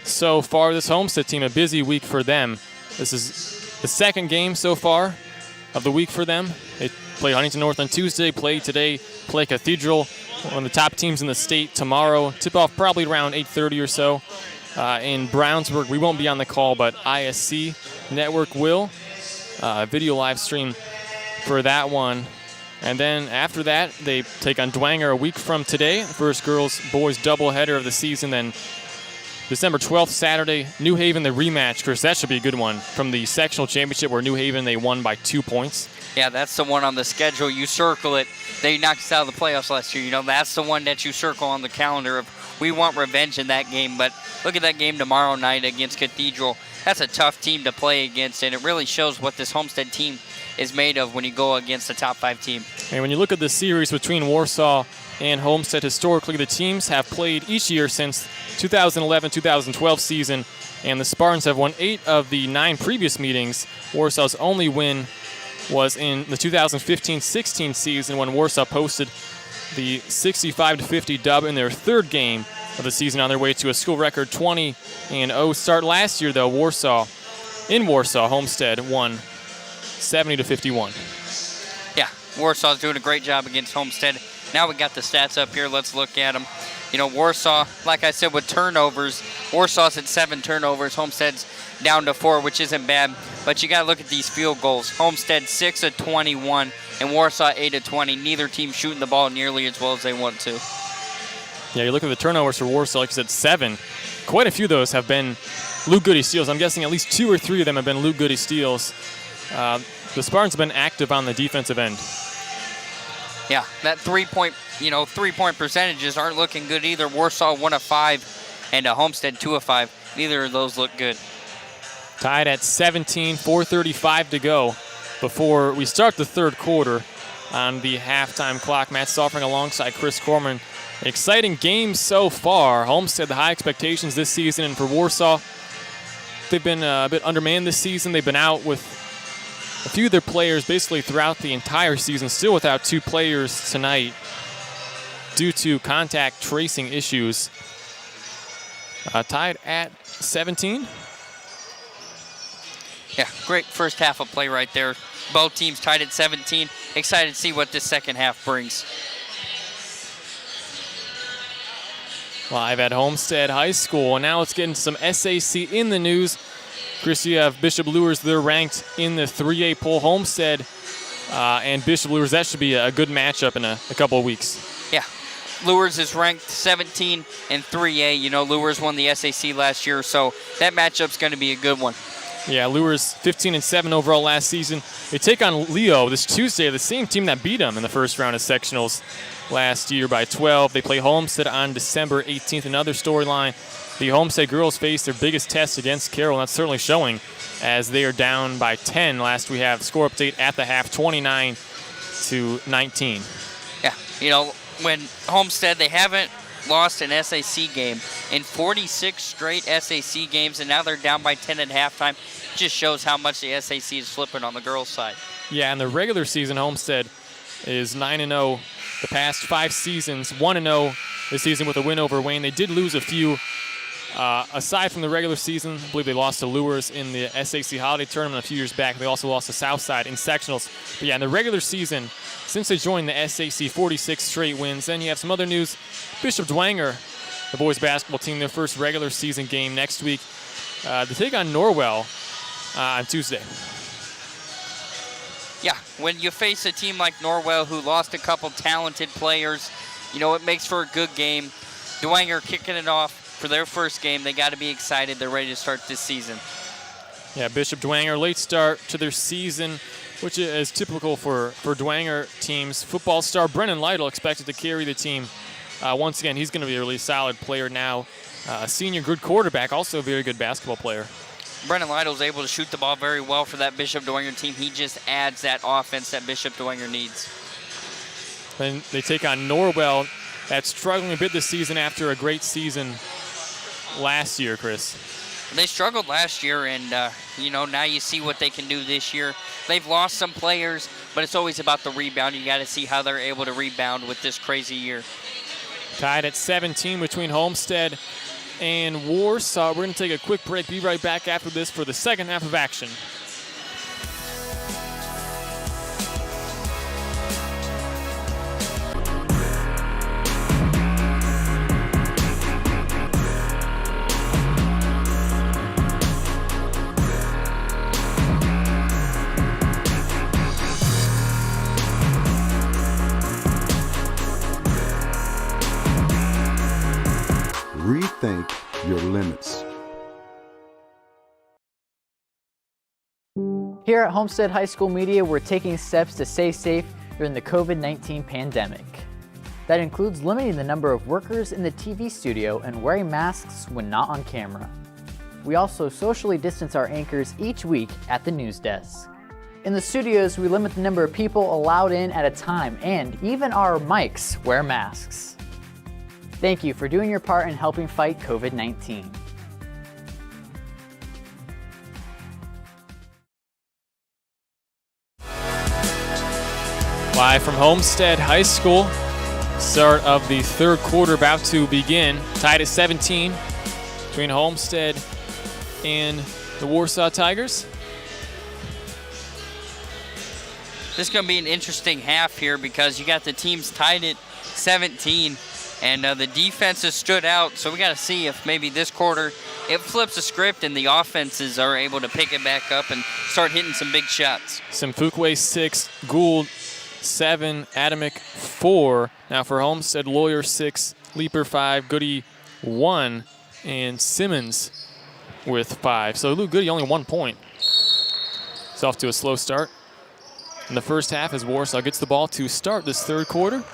So far, this Homestead team, a busy week for them. This is the second game so far of the week for them. They play Huntington North on Tuesday, play today, play Cathedral, one of the top teams in the state tomorrow. Tip-off probably around 8:30 or so. In Brownsburg, we won't be on the call, but ISC Network will. Video live stream for that one. And then after that, they take on Dwanger a week from today. First girls-boys doubleheader of the season. Then December 12th, Saturday, New Haven, the rematch. Chris, that should be a good one from the sectional championship where New Haven, they won by 2 points. Yeah, that's the one on the schedule. You circle it. They knocked us out of the playoffs last year. You know, that's the one that you circle on the calendar of we want revenge in that game. But look at that game tomorrow night against Cathedral. That's a tough team to play against, and it really shows what this Homestead team is made of when you go against a top 5 team. And when you look at the series between Warsaw and Homestead, historically the teams have played each year since 2011-2012 season, and the Spartans have won 8 of the 9 previous meetings. Warsaw's only win was in the 2015-16 season when Warsaw posted the 65-50 dub in their third game of the season on their way to a school record 20-0 start. Last year, though, in Warsaw, Homestead won 70-51. Yeah, Warsaw's doing a great job against Homestead. Now we got the stats up here. Let's look at them. You know, Warsaw, like I said, with turnovers, Warsaw's at 7 turnovers. Homestead's down to 4, which isn't bad. But you got to look at these field goals. Homestead 6 of 21 and Warsaw 8 of 20. Neither team shooting the ball nearly as well as they want to. Yeah, you look at the turnovers for Warsaw, like you said, 7. Quite a few of those have been Luke Goody steals. I'm guessing at least 2 or 3 of them have been Luke Goody steals. The Spartans have been active on the defensive end. Yeah, that three-point percentages aren't looking good either. Warsaw 1 of 5 and Homestead 2 of 5. Neither of those look good. Tied at 17, 4:35 to go before we start the third quarter on the halftime clock. Matt Saalfrank alongside Chris Kohrman. Exciting game so far. Homestead, the high expectations this season, and for Warsaw, they've been a bit undermanned this season. They've been out with a few of their players basically throughout the entire season, still without 2 players tonight due to contact tracing issues. Tied at 17. Yeah, great first half of play right there. Both teams tied at 17. Excited to see what this second half brings. Live at Homestead High School. And now let's get into some SAC in the news. Chris, you have Bishop Luers. They're ranked in the 3A poll. Homestead and Bishop Luers, that should be a good matchup in a couple of weeks. Yeah, Luers is ranked 17 in 3A. You know, Luers won the SAC last year, so that matchup's going to be a good one. Yeah, Luers 15-7 overall last season. They take on Leo this Tuesday, the same team that beat them in the first round of sectionals last year by 12. They play Homestead on December 18th. Another storyline, the Homestead girls face their biggest test against Carroll, and that's certainly showing as they are down by 10. Last we have score update at the half, 29-19. Yeah, you know, when Homestead, they haven't lost an SAC game in 46 straight SAC games, and now they're down by 10 at halftime. Just shows how much the SAC is flipping on the girls' side. Yeah, in the regular season, Homestead is 9-0 the past 5 seasons, 1-0 this season with a win over Wayne. They did lose a few Aside from the regular season, I believe they lost to Lures in the SAC Holiday Tournament a few years back. They also lost to Southside in sectionals. But yeah, in the regular season, since they joined the SAC, 46 straight wins. Then you have some other news. Bishop Dwenger, the boys basketball team, their first regular season game next week. They take on Norwell on Tuesday. Yeah, when you face a team like Norwell who lost a couple talented players, you know, it makes for a good game. Dwenger kicking it off for their first game. They got to be excited. They're ready to start this season. Yeah, Bishop Dwenger, late start to their season, which is typical for Dwenger teams. Football star Brennan Lytle expected to carry the team. Once again, he's going to be a really solid player now. A senior good quarterback, also a very good basketball player. Brennan Lytle's able to shoot the ball very well for that Bishop Dwenger team. He just adds that offense that Bishop Dwenger needs. Then they take on Norwell, that's struggling a bit this season after a great season last year, Chris. They struggled last year, and, you know, now you see what they can do this year. They've lost some players, but it's always about the rebound. You got to see how they're able to rebound with this crazy year. Tied at 17 between Homestead and Warsaw. We're going to take a quick break. Be right back after this for the second half of action. Rethink your limits. Here at Homestead High School Media, we're taking steps to stay safe during the COVID-19 pandemic. That includes limiting the number of workers in the TV studio and wearing masks when not on camera. We also socially distance our anchors each week at the news desk. In the studios, we limit the number of people allowed in at a time, and even our mics wear masks. Thank you for doing your part in helping fight COVID-19. Live from Homestead High School, start of the third quarter about to begin. Tied at 17 between Homestead and the Warsaw Tigers. This is going to be an interesting half here because you got the teams tied at 17. And the defense has stood out, so we got to see if maybe this quarter it flips the script and the offenses are able to pick it back up and start hitting some big shots. Simfukwe 6, Gould 7, Adamic 4. Now for Homestead, Lawyer 6, Leaper 5, Goody 1, and Simmons with 5. So Luke Goody only 1 point. It's off to a slow start in the first half as Warsaw gets the ball to start this third quarter.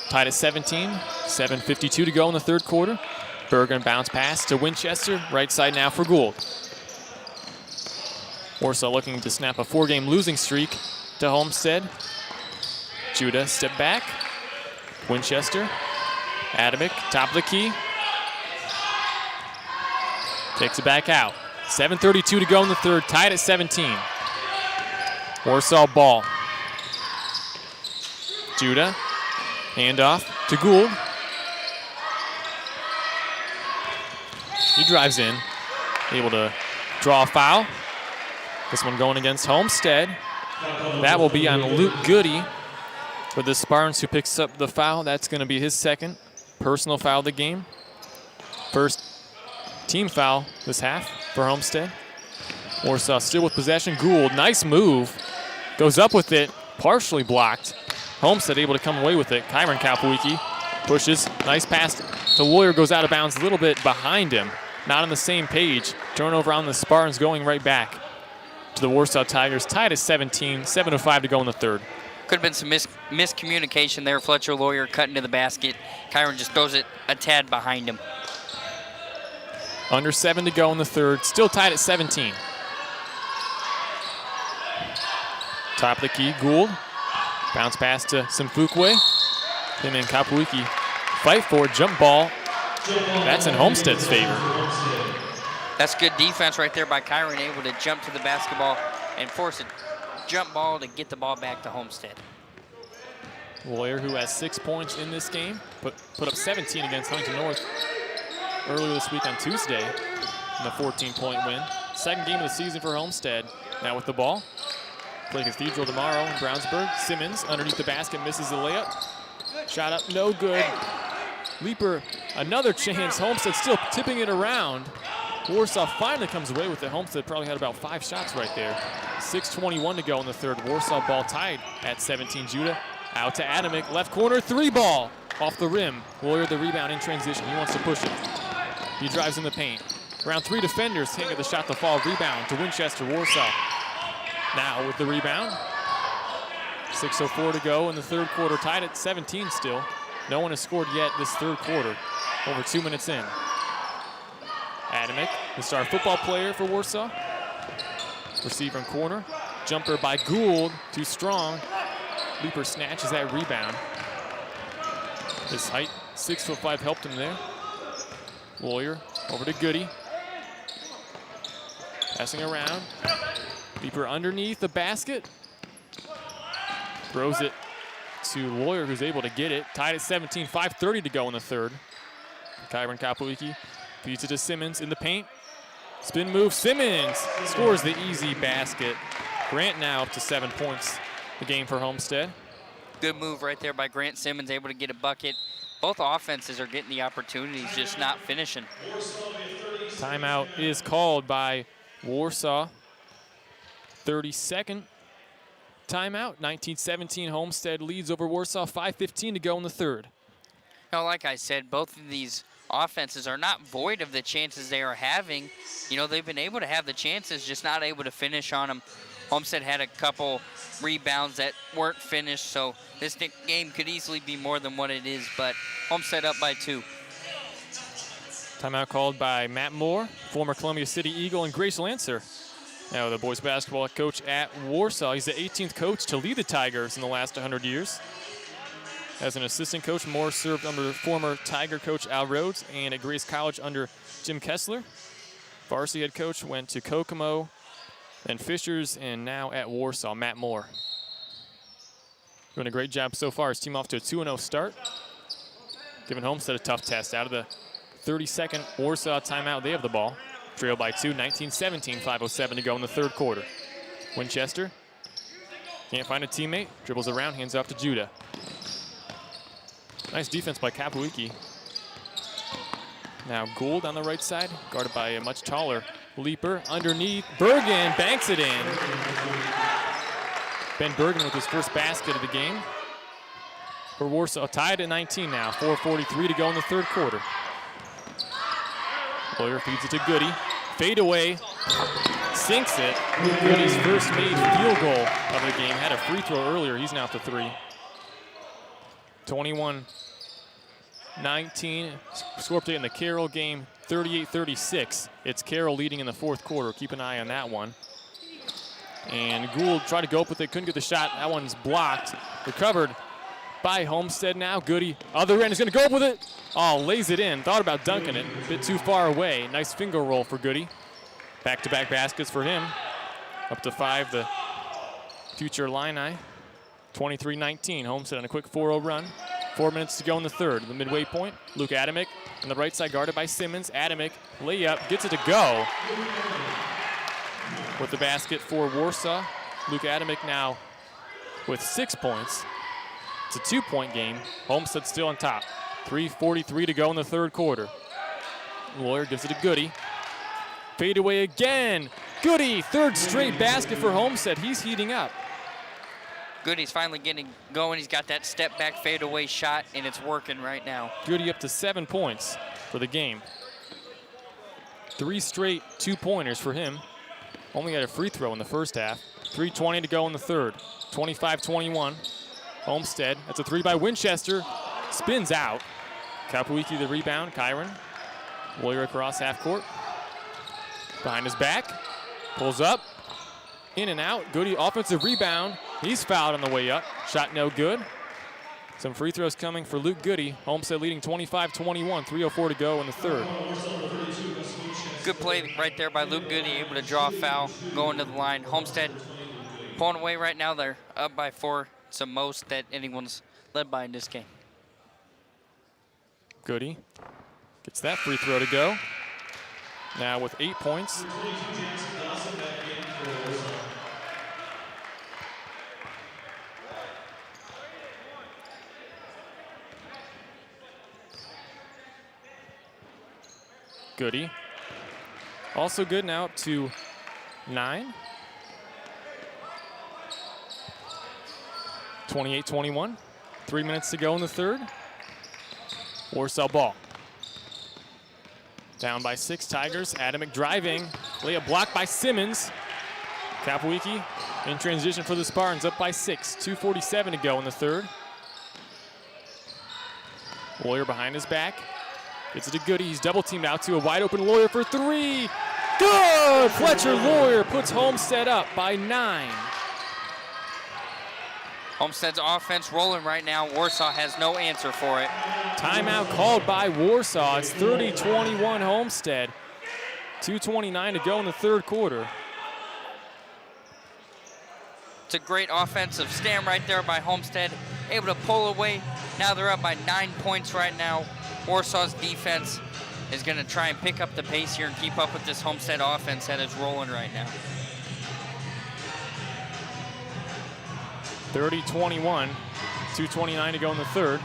Tied at 17, 7:52 to go in the third quarter. Bergen bounce pass to Winchester, right side now for Gould. Warsaw looking to snap a 4-game losing streak to Homestead. Judah step back. Winchester, Adamic, top of the key. Takes it back out. 7:32 to go in the third, tied at 17. Warsaw ball. Judah. Handoff to Gould. He drives in, able to draw a foul. This one going against Homestead. That will be on Luke Goody for the Spartans, who picks up the foul. That's going to be his second personal foul of the game. First team foul this half for Homestead. Warsaw still with possession. Gould, nice move. Goes up with it, partially blocked. Homestead able to come away with it. Kyron Kapowicki pushes. Nice pass to Lawyer, goes out of bounds a little bit behind him. Not on the same page. Turnover on the Spartans, going right back to the Warsaw Tigers. Tied at 17, 7:05 to go in the third. Could have been some miscommunication there. Fletcher Lawyer cutting to the basket. Kyron just throws it a tad behind him. Under 7 to go in the third. Still tied at 17. Top of the key, Gould. Bounce pass to Simfukwe. Him and Kapowicki fight for jump ball. That's in Homestead's favor. That's good defense right there by Kyron, able to jump to the basketball and force a jump ball to get the ball back to Homestead. Lawyer, who has 6 points in this game, put up 17 against Huntington North earlier this week on Tuesday in the 14-point win. Second game of the season for Homestead. Now with the ball. Play Cathedral tomorrow in Brownsburg. Simmons underneath the basket, misses the layup. Shot up, no good. Leaper, another chance. Homestead still tipping it around. Warsaw finally comes away with it. Homestead probably had about 5 shots right there. 6:21 to go in the third. Warsaw ball tied at 17. Judah out to Adamick. Left corner, 3 ball. Off the rim. Lawyer the rebound in transition. He wants to push it. He drives in the paint. Around 3 defenders. Can't get the shot to fall. Rebound to Winchester. Warsaw now with the rebound. 6:04 to go in the third quarter. Tied at 17 still. No one has scored yet this third quarter. Over 2 minutes in. Adamick, the star football player for Warsaw. Receiver in corner. Jumper by Gould. Too strong. Leaper snatches that rebound. His height, 6'5", helped him there. Lawyer over to Goody. Passing around. Leaper underneath the basket. Throws it to Lawyer, who's able to get it. Tied at 17, 5:30 to go in the third. Kyron Kapowicki feeds it to Simmons in the paint. Spin move, Simmons scores the easy basket. Grant now up to 7 points the game for Homestead. Good move right there by Grant Simmons, able to get a bucket. Both offenses are getting the opportunities, just not finishing. Timeout is called by Warsaw. 32nd timeout. 19-17 Homestead leads over Warsaw. 5:15 to go in the third. Now, like I said, both of these offenses are not void of the chances they are having. You know, they've been able to have the chances, just not able to finish on them. Homestead had a couple rebounds that weren't finished, so this game could easily be more than what it is, but Homestead up by 2. Timeout called by Matt Moore, former Columbia City Eagle, and Grace Lancer. Now the boys basketball coach at Warsaw. He's the 18th coach to lead the Tigers in the last 100 years. As an assistant coach, Moore served under former Tiger coach Al Rhodes and at Grace College under Jim Kessler. Varsity head coach went to Kokomo, then Fishers, and now at Warsaw, Matt Moore. Doing a great job so far. His team off to a 2-0 start. Giving Homestead a tough test. Out of the 32nd Warsaw timeout, they have the ball. Trail by 2, 19-17, 5:07 to go in the third quarter. Winchester can't find a teammate. Dribbles around, hands off to Judah. Nice defense by Kapowicki. Now Gould on the right side, guarded by a much taller Leaper. Underneath, Bergen banks it in. Ben Bergen with his first basket of the game. For Warsaw, tied at 19 now. 4:43 to go in the third quarter. Lawyer feeds it to Goody. Fade away, sinks it. Goody's first made field goal of the game. Had a free throw earlier. He's now up to 3. 21-19. Score update in the Carroll game, 38-36. It's Carroll leading in the fourth quarter. Keep an eye on that one. And Gould tried to go up with it, couldn't get the shot. That one's blocked. Recovered by Homestead now. Goody, other end, is going to go up with it. Oh, lays it in. Thought about dunking it. A bit too far away. Nice finger roll for Goody. Back-to-back baskets for him. Up to 5, the future Illini. 23-19. Homestead on a quick 4-0 run. 4 minutes to go in the third. The midway point, Luke Adamick on the right side, guarded by Simmons. Adamick, layup, gets it to go. With the basket for Warsaw. Luke Adamick now with 6 points. It's a 2-point game. Homestead still on top. 3:43 to go in the third quarter. Lawyer gives it to Goody. Fade away again. Goody, third straight basket for Homestead. He's heating up. Goody's finally getting going. He's got that step back fade away shot, and it's working right now. Goody up to 7 points for the game. 3 straight 2-pointers for him. Only had a free throw in the first half. 3:20 to go in the third. 25-21. Homestead, that's a 3 by Winchester. Spins out. Kapowicki the rebound, Kyron. Lawyer across half court. Behind his back. Pulls up. In and out. Goody offensive rebound. He's fouled on the way up. Shot no good. Some free throws coming for Luke Goody. Homestead leading 25-21. 3:04 to go in the third. Good play right there by Luke Goody, able to draw a foul, going to the line. Homestead pulling away right now. They're up by 4. It's the most that anyone's led by in this game. Goody Gets that free throw to go. Now with 8 points. Goody. Also good now up to 9. 28-21. 3 minutes to go in the third. Warsaw ball. Down by 6, Tigers. Adamick driving. Layup blocked by Simmons. Kapowicki in transition for the Spartans, up by 6. 2:47 to go in the third. Lawyer behind his back. Gets it to Goody. He's double teamed out to a wide open Lawyer for 3. Good! Fletcher Lawyer puts Homestead up by 9. Homestead's offense rolling right now. Warsaw has no answer for it. Timeout called by Warsaw. It's 30-21 Homestead. 2:29 to go in the third quarter. It's a great offensive stand right there by Homestead. Able to pull away. Now they're up by 9 points right now. Warsaw's defense is going to try and pick up the pace here and keep up with this Homestead offense that is rolling right now. 30-21, 2:29 to go in the third.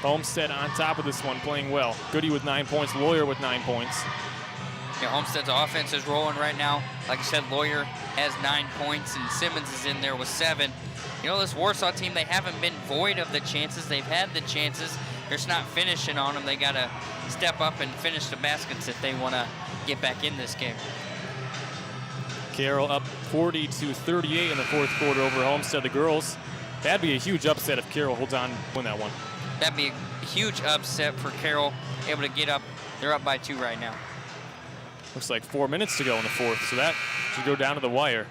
Homestead on top of this one, playing well. Goody with 9 points, Lawyer with 9 points. Yeah, Homestead's offense is rolling right now. Like I said, Lawyer has 9 points and Simmons is in there with 7. You know, this Warsaw team, they haven't been void of the chances. They've had the chances. They're just not finishing on them. They got to step up and finish the baskets if they want to get back in this game. Carroll up 40-38 in the fourth quarter over Homestead, the girls. That'd be a huge upset if Carroll holds on, win that one. That'd be a huge upset for Carroll, able to get up. They're up by 2 right now. Looks like 4 minutes to go in the fourth, so that should go down to the wire.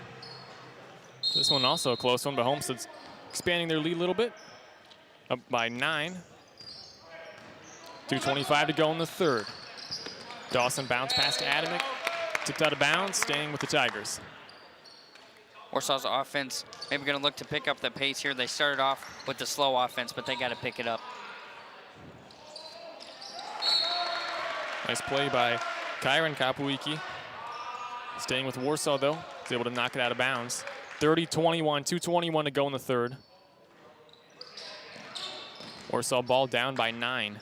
This one also a close one, but Homestead's expanding their lead a little bit. Up by 9. 2:25 to go in the third. Dawson bounce pass to Adamick. Tipped out of bounds, staying with the Tigers. Warsaw's offense maybe going to look to pick up the pace here. They started off with the slow offense, but they got to pick it up. Nice play by Kyron Kapowicki. Staying with Warsaw, though. He's able to knock it out of bounds. 30-21, 2:21 to go in the third. Warsaw ball down by 9.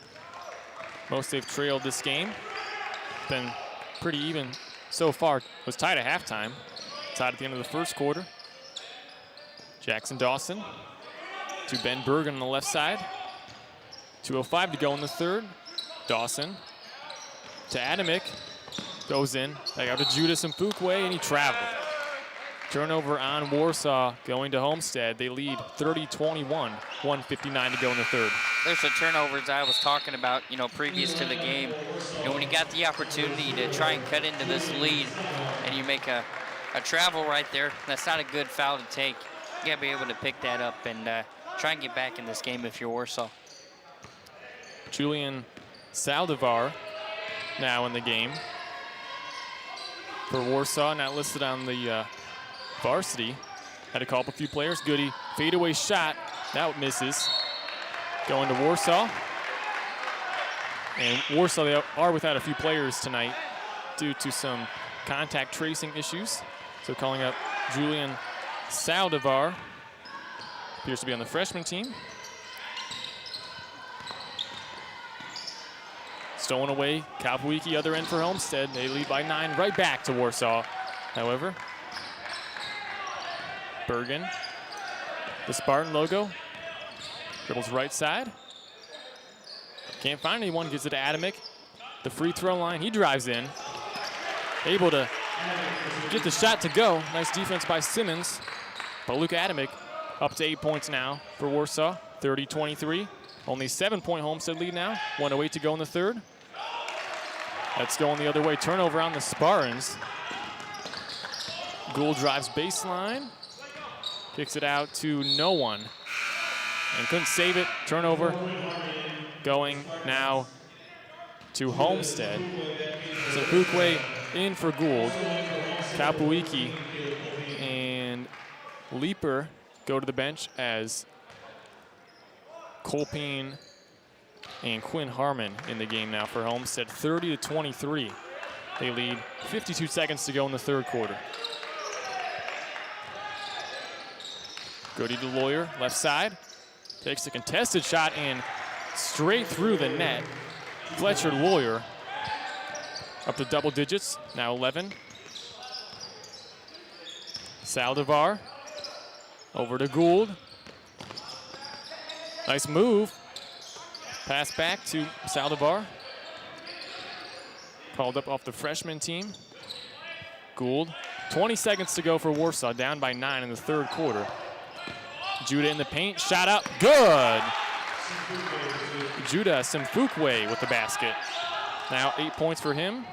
Most they've trailed this game. Been pretty even so far. It was tied at halftime. Tied at the end of the first quarter. Jackson Dawson to Ben Bergen on the left side. 2:05 to go in the third. Dawson to Adamick. Goes in. Back out to Judas Mfukwe, and he traveled. Turnover on Warsaw going to Homestead. They lead 30-21, 1:59 to go in the third. There's the turnovers I was talking about, you know, previous to the game. You know, when you got the opportunity to try and cut into this lead and you make a travel right there, that's not a good foul to take. You gotta be able to pick that up and try and get back in this game if you're Warsaw. Julian Saldivar now in the game for Warsaw, not listed on the varsity. Had to call up a few players. Goody fadeaway shot, that misses. Going to Warsaw. And Warsaw, they are without a few players tonight due to some contact tracing issues. So calling up Julian Saldivar. Appears to be on the freshman team. Stolen away, Kapowicki, other end for Homestead. They lead by 9, right back to Warsaw. However, Bergen, the Spartan logo, dribbles right side. Can't find anyone, gives it to Adamick. The free throw line, he drives in. Able to get the shot to go. Nice defense by Simmons. But Luke Adamick up to 8 points now for Warsaw, 30-23. Only 7-point Homestead lead now, 1:08 to go in the third. That's going the other way, turnover on the Spartans. Gould drives baseline. Kicks it out to no one. And couldn't save it. Turnover going now to Homestead. So Kukwe in for Gould. Kapowicki and Leaper go to the bench as Kolpin and Quinn Harmon in the game now for Homestead, 30-23. They lead 52 seconds to go in the third quarter. Goody to Lawyer, left side. Takes a contested shot and straight through the net. Fletcher Lawyer up to double digits, now 11. Saldivar over to Gould. Nice move. Pass back to Saldivar. Called up off the freshman team. Gould, 20 seconds to go for Warsaw, down by 9 in the third quarter. Judah in the paint, shot up, good. Judah Simfukwe with the basket. Now 8 points for him.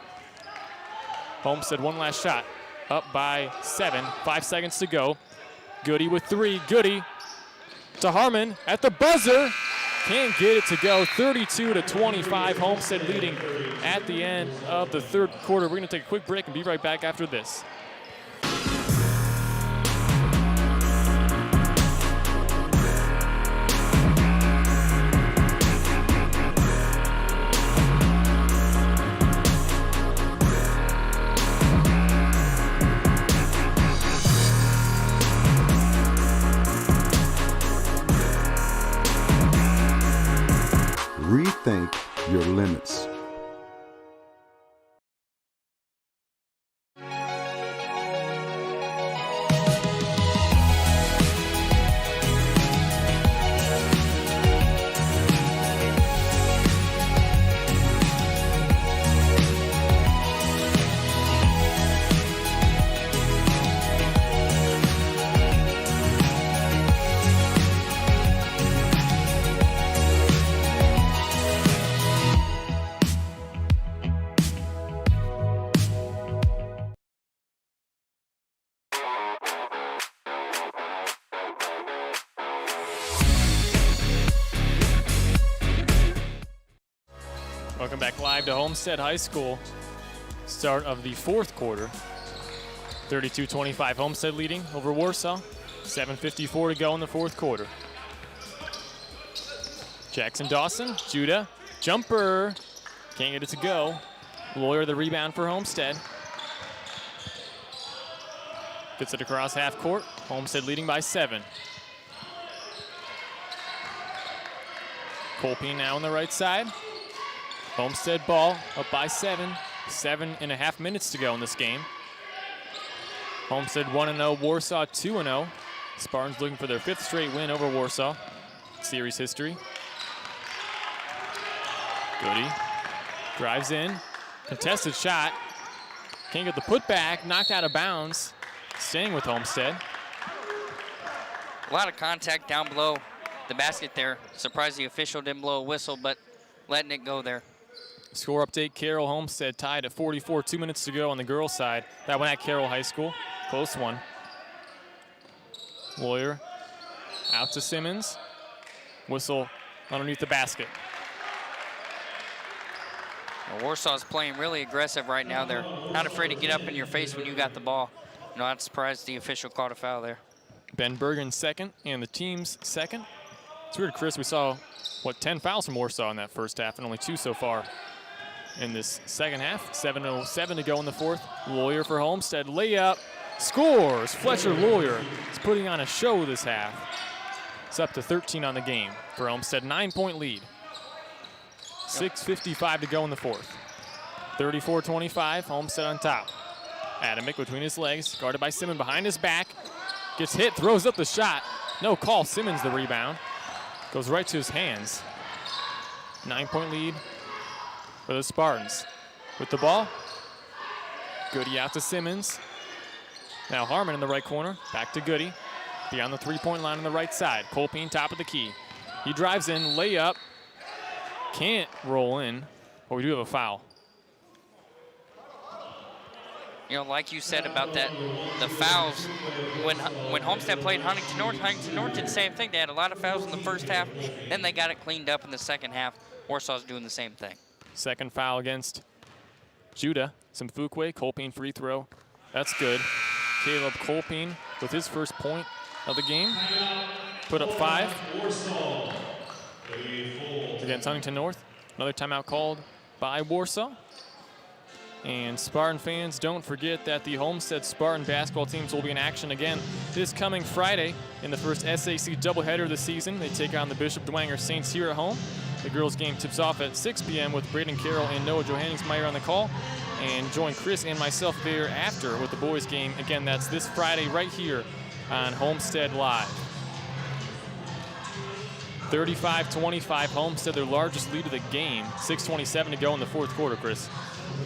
Homestead one last shot, up by 7, 5 seconds to go. Goody with 3, Goody to Harmon at the buzzer. Can't get it to go, 32-25, Homestead leading at the end of the third quarter. We're gonna take a quick break and be right back after this. Rethink your limits. Welcome back live to Homestead High School. Start of the fourth quarter. 32-25, Homestead leading over Warsaw. 7:54 to go in the fourth quarter. Jackson Dawson, Judah, jumper. Can't get it to go. Lawyer the rebound for Homestead. Gets it across half court. Homestead leading by 7. Colpine now on the right side. Homestead ball up by 7. 7.5 minutes to go in this game. Homestead 1-0, Warsaw 2-0. Spartans looking for their 5th straight win over Warsaw. Series history. Goody drives in. Contested shot. Can't get the putback. Knocked out of bounds. Staying with Homestead. A lot of contact down below the basket there. Surprised the official didn't blow a whistle, but letting it go there. Score update, Carroll Homestead tied at 44, 2 minutes to go on the girls' side. That one at Carroll High School, close one. Lawyer out to Simmons. Whistle underneath the basket. Well, Warsaw's playing really aggressive right now. They're not afraid to get up in your face when you got the ball. Not surprised the official called a foul there. Ben Bergen's second and the team's second. It's weird, Chris, we saw, 10 fouls from Warsaw in that first half and only 2 so far in this second half. 7:07 to go in the fourth. Lawyer for Homestead, layup, scores. Fletcher Lawyer is putting on a show this half. It's up to 13 on the game for Homestead, 9-point lead. 6:55 to go in the fourth. 34-25, Homestead on top. Adamick between his legs, guarded by Simmons behind his back. Gets hit, throws up the shot. No call, Simmons the rebound. Goes right to his hands. 9-point lead for the Spartans. With the ball, Goody out to Simmons. Now Harmon in the right corner, back to Goody. Beyond the 3-point line on the right side. Colpine top of the key. He drives in, layup. Can't roll in, but we do have a foul. You know, like you said about that, the fouls, when Homestead played Huntington North did the same thing. They had a lot of fouls in the first half, then they got it cleaned up in the second half. Warsaw's doing the same thing. Second foul against Judah. Simfukwe, Colpine free throw. That's good. Caleb Colpine with his first point of the game. Put up 5. against Huntington North. Another timeout called by Warsaw. And Spartan fans, don't forget that the Homestead Spartan basketball teams will be in action again this coming Friday in the first SAC doubleheader of the season. They take on the Bishop Dwenger Saints here at home. The girls' game tips off at 6 p.m. with Braden Carroll and Noah Johanningsmeyer on the call. And join Chris and myself there after with the boys' game. Again, that's this Friday right here on Homestead Live. 35-25, Homestead, their largest lead of the game. 6:27 to go in the fourth quarter, Chris.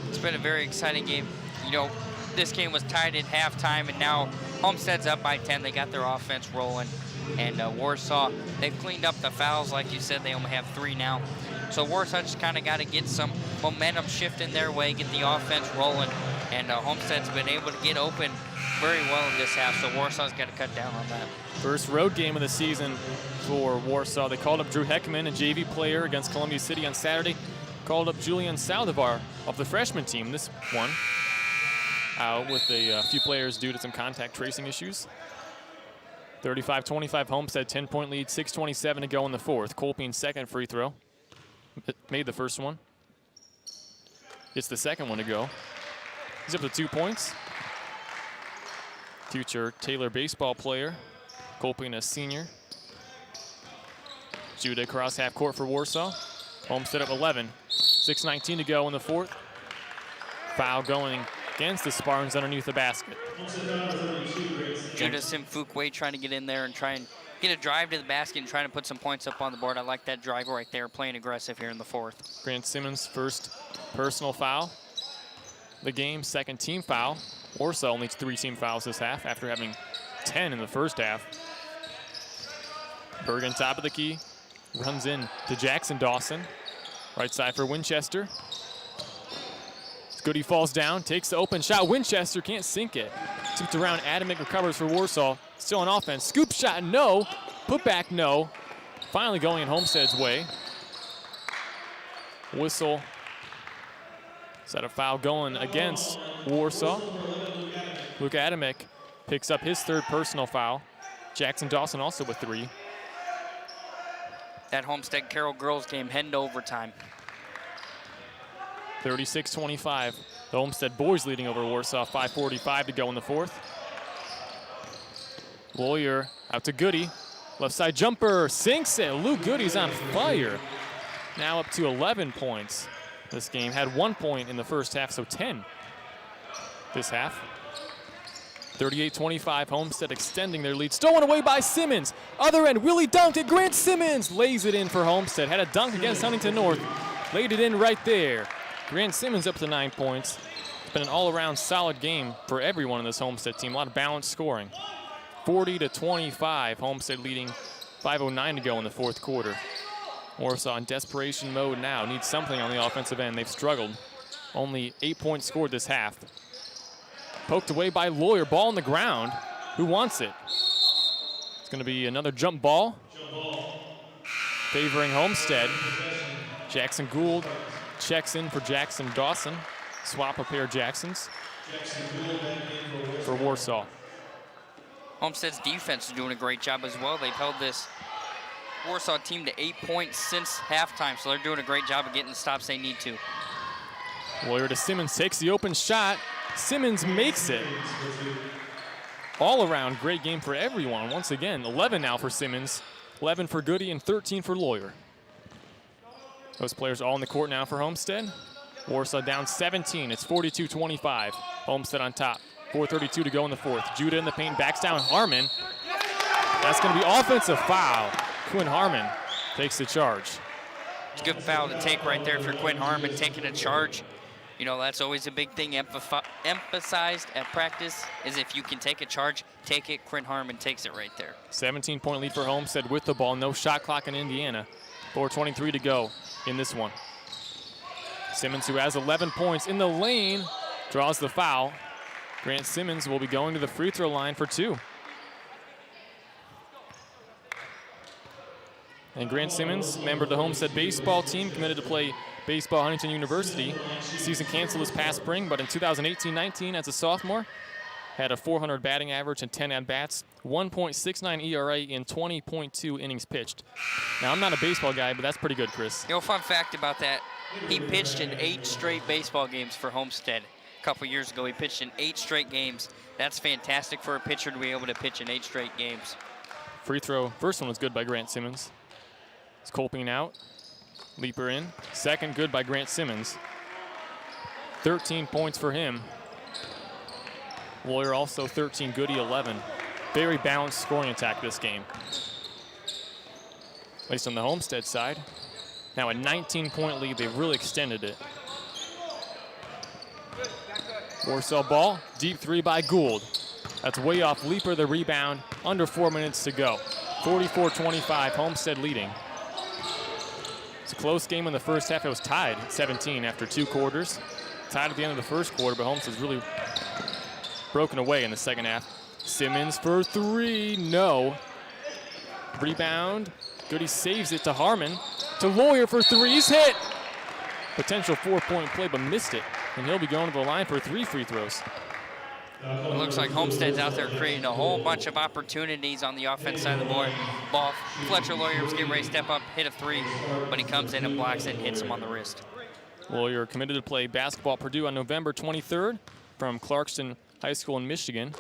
It's been a very exciting game. You know, this game was tied at halftime, and now Homestead's up by 10. They got their offense rolling. And Warsaw, they've cleaned up the fouls. Like you said, they only have 3 now. So Warsaw just kind of got to get some momentum shifting their way, get the offense rolling. And Homestead's been able to get open very well in this half, so Warsaw's got to cut down on that. First road game of the season for Warsaw. They called up Drew Heckman, a JV player, against Columbia City on Saturday. Called up Julian Saldivar of the freshman team. This one out with a few players due to some contact tracing issues. 35-25 Homestead, 10-point lead, 6:27 to go in the fourth. Colpin's second free throw. Made the first one. Gets the second one to go. He's up to 2 points. Future Taylor baseball player. Colpin, a senior. Judah across half court for Warsaw. Homestead up 11. 6:19 to go in the fourth. Foul going against the Spartans underneath the basket. Judah Simfukwe trying to get in there and try and get a drive to the basket and trying to put some points up on the board. I like that drive right there, playing aggressive here in the fourth. Grant Simmons, first personal foul. The game, second team foul. Warsaw only 3 team fouls this half after having 10 in the first half. Bergen top of the key. Runs in to Jackson Dawson. Right side for Winchester. Goody falls down, takes the open shot. Winchester can't sink it. Tipped around, Adamick recovers for Warsaw. Still on offense. Scoop shot, no. Put back, no. Finally going in Homestead's way. Whistle. Set a foul going against Warsaw. Luke Adamick picks up his 3rd personal foul. Jackson Dawson also with 3. That Homestead Carroll girls game heading to overtime. 36-25. The Homestead boys leading over Warsaw. 5:45 to go in the fourth. Lawyer out to Goody. Left side jumper, sinks it. Luke Goody's on fire. Now up to 11 points. This game had 1 point in the first half, so 10 this half. 38-25, Homestead extending their lead. Stolen away by Simmons. Other end, Willie dunked it. Grant Simmons lays it in for Homestead. Had a dunk against Huntington North. Laid it in right there. Grant Simmons up to 9 points. It's been an all-around solid game for everyone in this Homestead team. A lot of balanced scoring. 40-25, Homestead leading. 5:09 to go in the fourth quarter. Warsaw in desperation mode now. Needs something on the offensive end. They've struggled. Only 8 points scored this half. Poked away by Lawyer. Ball on the ground. Who wants it? It's going to be another jump ball. Favoring Homestead. Jackson Gould checks in for Jackson Dawson. Swap a pair of Jacksons for Warsaw. Homestead's defense is doing a great job as well. They've held this Warsaw team to 8 points since halftime, so they're doing a great job of getting the stops they need to. Lawyer to Simmons, takes the open shot. Simmons makes it. All around great game for everyone. Once again, 11 now for Simmons, 11 for Goody, and 13 for Lawyer. Those players all on the court now for Homestead. Warsaw down 17. It's 42-25. Homestead on top. 4:32 to go in the fourth. Judah in the paint, backs down Harmon. That's going to be offensive foul. Quinn Harmon takes the charge. It's a good foul to take right there for Quinn Harmon, taking a charge. You know, that's always a big thing emphasized at practice, is if you can take a charge, take it. Quinn Harmon takes it right there. 17-point lead for Homestead with the ball. No shot clock in Indiana. 4:23 to go in this one. Simmons, who has 11 points in the lane, draws the foul. Grant Simmons will be going to the free throw line for 2. And Grant Simmons, member of the Homestead baseball team, committed to play baseball at Huntington University. Season canceled this past spring, but in 2018-19 as a sophomore, had a .400 batting average and 10 at-bats, 1.69 ERA in 20.2 innings pitched. Now, I'm not a baseball guy, but that's pretty good, Chris. You know, fun fact about that, he pitched in 8 straight baseball games for Homestead. A couple years ago, he pitched in 8 straight games. That's fantastic for a pitcher to be able to pitch in 8 straight games. Free throw, first one was good by Grant Simmons. It's Kolping out, leaper in. Second good by Grant Simmons. 13 points for him. Lawyer also 13, Goody 11. Very balanced scoring attack this game. At least on the Homestead side. Now a 19-point lead, they've really extended it. Warsaw ball, deep three by Gould. That's way off leaper, the rebound, under 4 minutes to go. 44-25, Homestead leading. It's a close game in the first half. It was tied at 17 after 2 quarters. Tied at the end of the first quarter, but Homestead's really broken away in the second half. Simmons for 3, no. Rebound, Goody saves it to Harmon. To Lawyer for 3, he's hit. Potential 4-point play, but missed it. And he'll be going to the line for 3 free throws. It looks like Homestead's out there creating a whole bunch of opportunities on the offense side of the ball. Fletcher Lawyer was getting ready to step up, hit a 3, but he comes in and blocks it and hits him on the wrist. Lawyer committed to play basketball at Purdue on November 23rd from Clarkston High School in Michigan.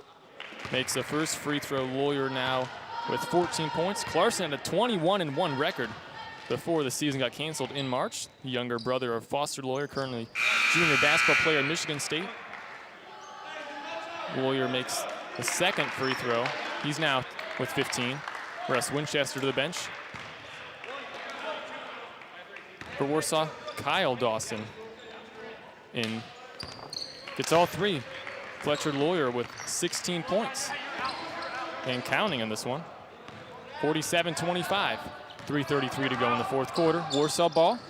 Makes the first free throw. Lawyer now with 14 points. Clarkson had a 21-1 record before the season got canceled in March. The younger brother of Foster Lawyer, currently junior basketball player at Michigan State. Lawyer makes the second free throw. He's now with 15. Russ Winchester to the bench. For Warsaw, Kyle Dawson in. Gets all 3. Fletcher Lawyer with 16 points. And counting in this one. 47-25. 3:33 to go in the fourth quarter. Warsaw ball.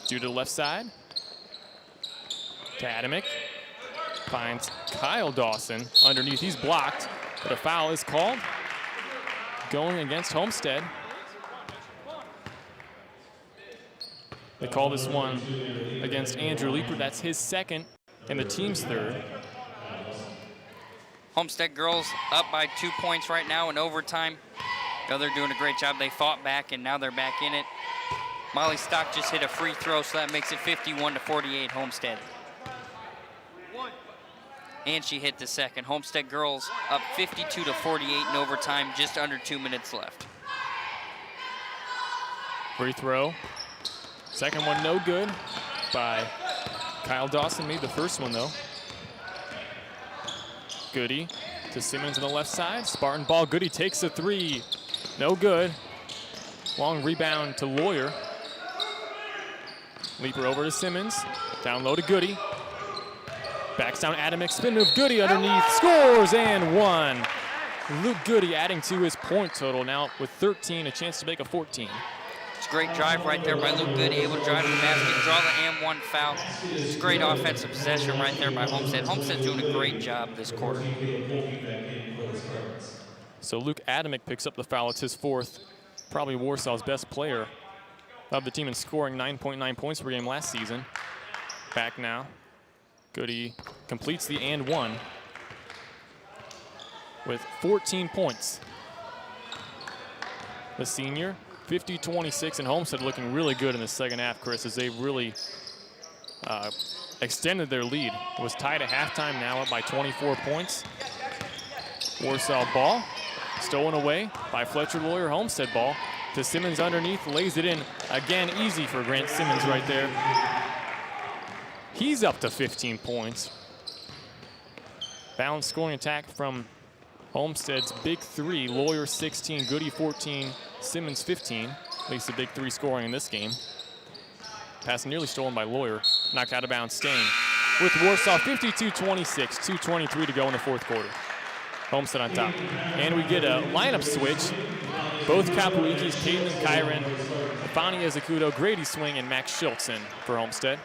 Due to the left side. To Adamick. Finds Kyle Dawson underneath. He's blocked, but a foul is called. Going against Homestead. They call this one against Andrew Leeper. That's his second and the team's third. Homestead girls up by 2 points right now in overtime. You know, they're doing a great job. They fought back, and now they're back in it. Molly Stock just hit a free throw, so that makes it 51-48 Homestead. And she hit the second. Homestead girls up 52-48 in overtime, just under 2 minutes left. Free throw. Second one no good by Kyle Dawson. Made the first one though. Goody to Simmons on the left side. Spartan ball. Goody takes a 3. No good. Long rebound to Lawyer. Leaper over to Simmons. Down low to Goody. Backs down Adamick. Spin move. Goody underneath. Scores and 1. Luke Goody adding to his point total now with 13. A chance to make a 14. It's a great drive right there by Luke Goody. Able to drive to the basket, draw the and 1 foul. It's great offensive possession right there by Homestead. Homestead's doing a great job this quarter. So Luke Adamick picks up the foul. It's his 4th. Probably Warsaw's best player of the team in scoring, 9.9 points per game last season. Back now. Goody completes the and 1 with 14 points. The senior, 50-26, and Homestead looking really good in the second half, Chris, as they've really extended their lead. It was tied at halftime, now up by 24 points. Warsaw ball, stolen away by Fletcher Lawyer. Homestead ball to Simmons underneath, lays it in. Again, easy for Grant Simmons right there. He's up to 15 points. Balanced scoring attack from Homestead's big 3. Lawyer 16, Goody 14, Simmons 15. At least the big 3 scoring in this game. Pass nearly stolen by Lawyer. Knocked out of bounds, staying with Warsaw 52-26, 2:23 to go in the fourth quarter. Homestead on top. And we get a lineup switch. Both Kapuikis, Caden and Kyron, Fani Ezecudo, Grady Swing, and Max Schultzen for Homestead.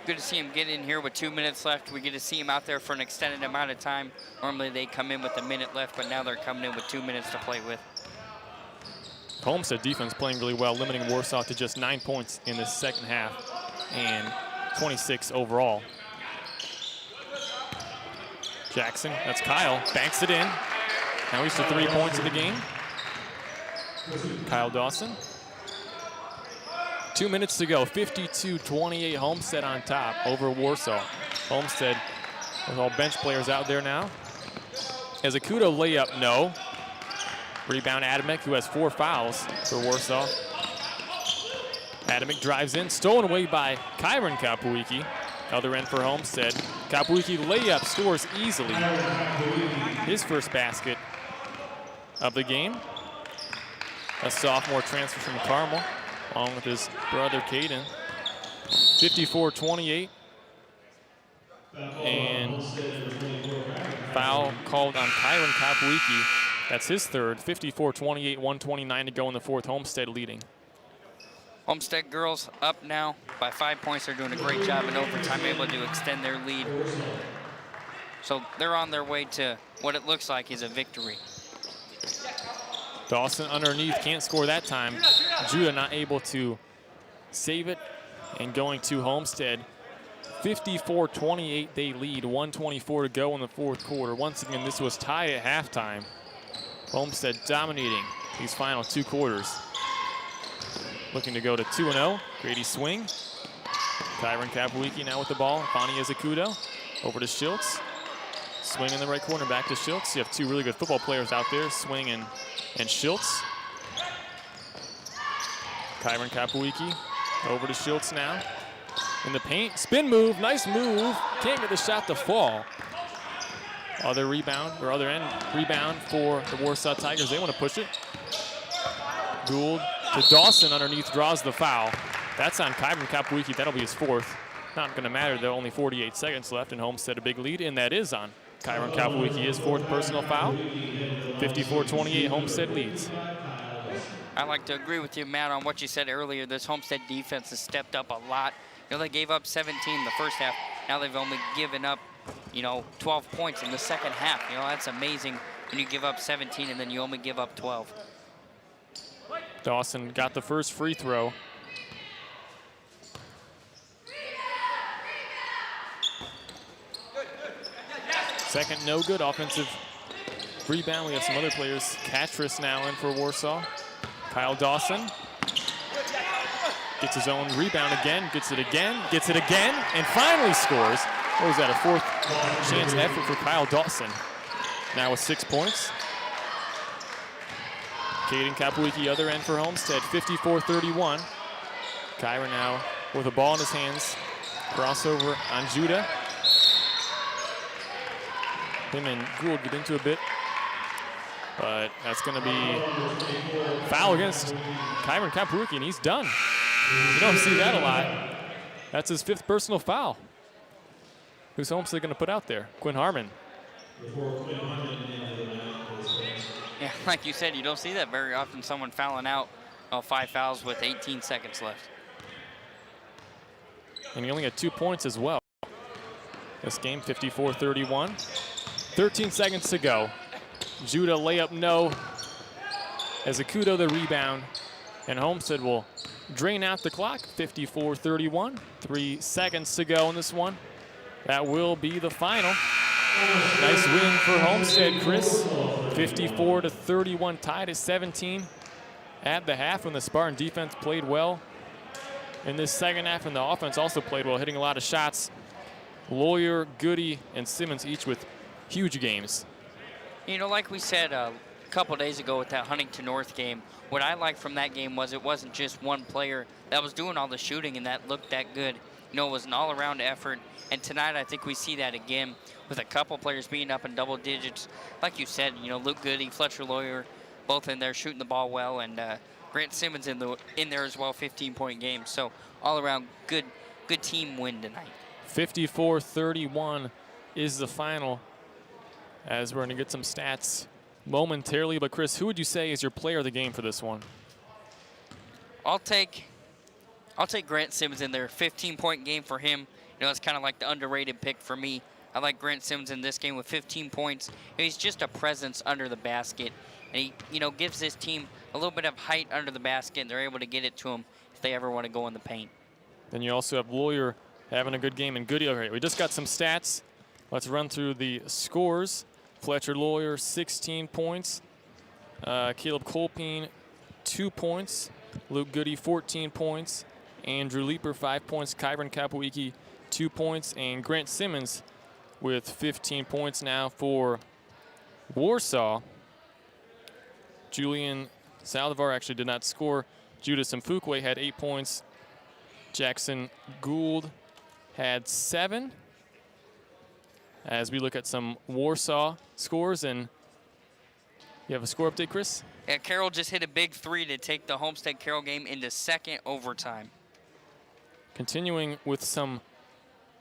Good to see him get in here with 2 minutes left. We get to see him out there for an extended amount of time. Normally they come in with a minute left, but now they're coming in with 2 minutes to play with. Homestead defense playing really well, limiting Warsaw to just 9 points in the second half and 26 overall. Jackson, that's Kyle, banks it in. Now he's to 3 points of the game. Kyle Dawson. 2 minutes to go, 52-28, Homestead on top over Warsaw. Homestead with all bench players out there now. As a Kudo layup, no. Rebound Adamek, who has 4 fouls for Warsaw. Adamek drives in, stolen away by Kyron Kapuiki. Other end for Homestead. Kapuiki layup, scores easily. His first basket of the game. A sophomore transfer from Carmel, along with his brother Caden. 54-28. And foul called on Kyron Kapuiki. That's his third. 54-28, 1:29 to go in the fourth. Homestead leading. Homestead girls up now by 5 points. They're doing a great job in overtime, able to extend their lead. So they're on their way to what it looks like is a victory. Dawson underneath, can't score that time. Judah not able to save it, and going to Homestead. 54-28, they lead. 1:24 to go in the fourth quarter. Once again, this was tied at halftime. Homestead dominating these final 2 quarters. Looking to go to 2-0. Grady swing. Kyron Kapuiki now with the ball. Fani Azakudo over to Schultz. Swing in the right corner, back to Schultz. You have 2 really good football players out there, Swing and Schultz. Kyron Kapuiki over to Schultz now. In the paint, spin move, nice move. Can't get the shot to fall. Other rebound, or other end rebound for the Warsaw Tigers. They want to push it. Gould to Dawson underneath, draws the foul. That's on Kyron Kapuiki, that'll be his 4th. Not gonna matter though, only 48 seconds left, and Homestead a big lead, and that is on Kyron Kapuiki, his 4th personal foul. 54-28, Homestead leads. I'd like to agree with you, Matt, on what you said earlier. This Homestead defense has stepped up a lot. You know, they gave up 17 in the first half. Now they've only given up, 12 points in the second half. You know, that's amazing when you give up 17 and then you only give up 12. Dawson got the first free throw. Second, no good. Offensive rebound. We have some other players. Catris now in for Warsaw. Kyle Dawson gets his own rebound again, gets it again, and finally scores. What was that, a 4th chance effort for Kyle Dawson? Now with 6 points. Caden Kapuiki, other end for Homestead, 54-31. Kyron now with a ball in his hands. Crossover on Judah. Him and Gould get into a bit, but that's going to be foul against Kyron Kapuiki, and he's done. You don't see that a lot. That's his 5th personal foul. Who's Homestead going to put out there? Quinn Harmon. Yeah, like you said, you don't see that very often, someone fouling out 5 fouls with 18 seconds left. And he only had 2 points as well. This game, 54-31. 13 seconds to go. Judah layup, no. Azakudo the rebound. And Homestead will drain out the clock, 54-31. 3 seconds to go in this one. That will be the final. Nice win for Homestead, Chris. 54-31, tied at 17 at the half when the Spartan defense played well. In this second half, and the offense also played well, hitting a lot of shots. Lawyer, Goody, and Simmons each with huge games. You know, like we said a couple days ago with that Huntington North game, what I liked from that game was it wasn't just one player that was doing all the shooting and that looked that good. You know, it was an all-around effort, and tonight I think we see that again with a couple players being up in double digits. Like you said, you know, Luke Goody, Fletcher Lawyer, both in there shooting the ball well, and Grant Simmons in there as well, 15-point game. So all-around good team win tonight. 54-31 is the final, as we're going to get some stats momentarily. But Chris, who would you say is your player of the game for this one? I'll take Grant Simmons in there. 15-point game for him. You know, it's kind of like the underrated pick for me. I like Grant Simmons in this game with 15 points. He's just a presence under the basket. And he, you know, gives this team a little bit of height under the basket, and they're able to get it to him if they ever want to go in the paint. Then you also have Lawyer having a good game, and Goody. Okay, we just got some stats. Let's run through the scores. Fletcher Lawyer, 16 points. Caleb Colpine, 2 points. Luke Goody, 14 points. Andrew Leeper, 5 points. Kyron Kapowicki, 2 points. And Grant Simmons with 15 points now for Warsaw. Julian Saldivar actually did not score. Judas Mfukwe had 8 points. Jackson Gould had 7. As we look at some Warsaw scores, and you have a score update, Chris? Yeah, Carroll just hit a big 3 to take the Homestead Carroll game into second overtime. Continuing with some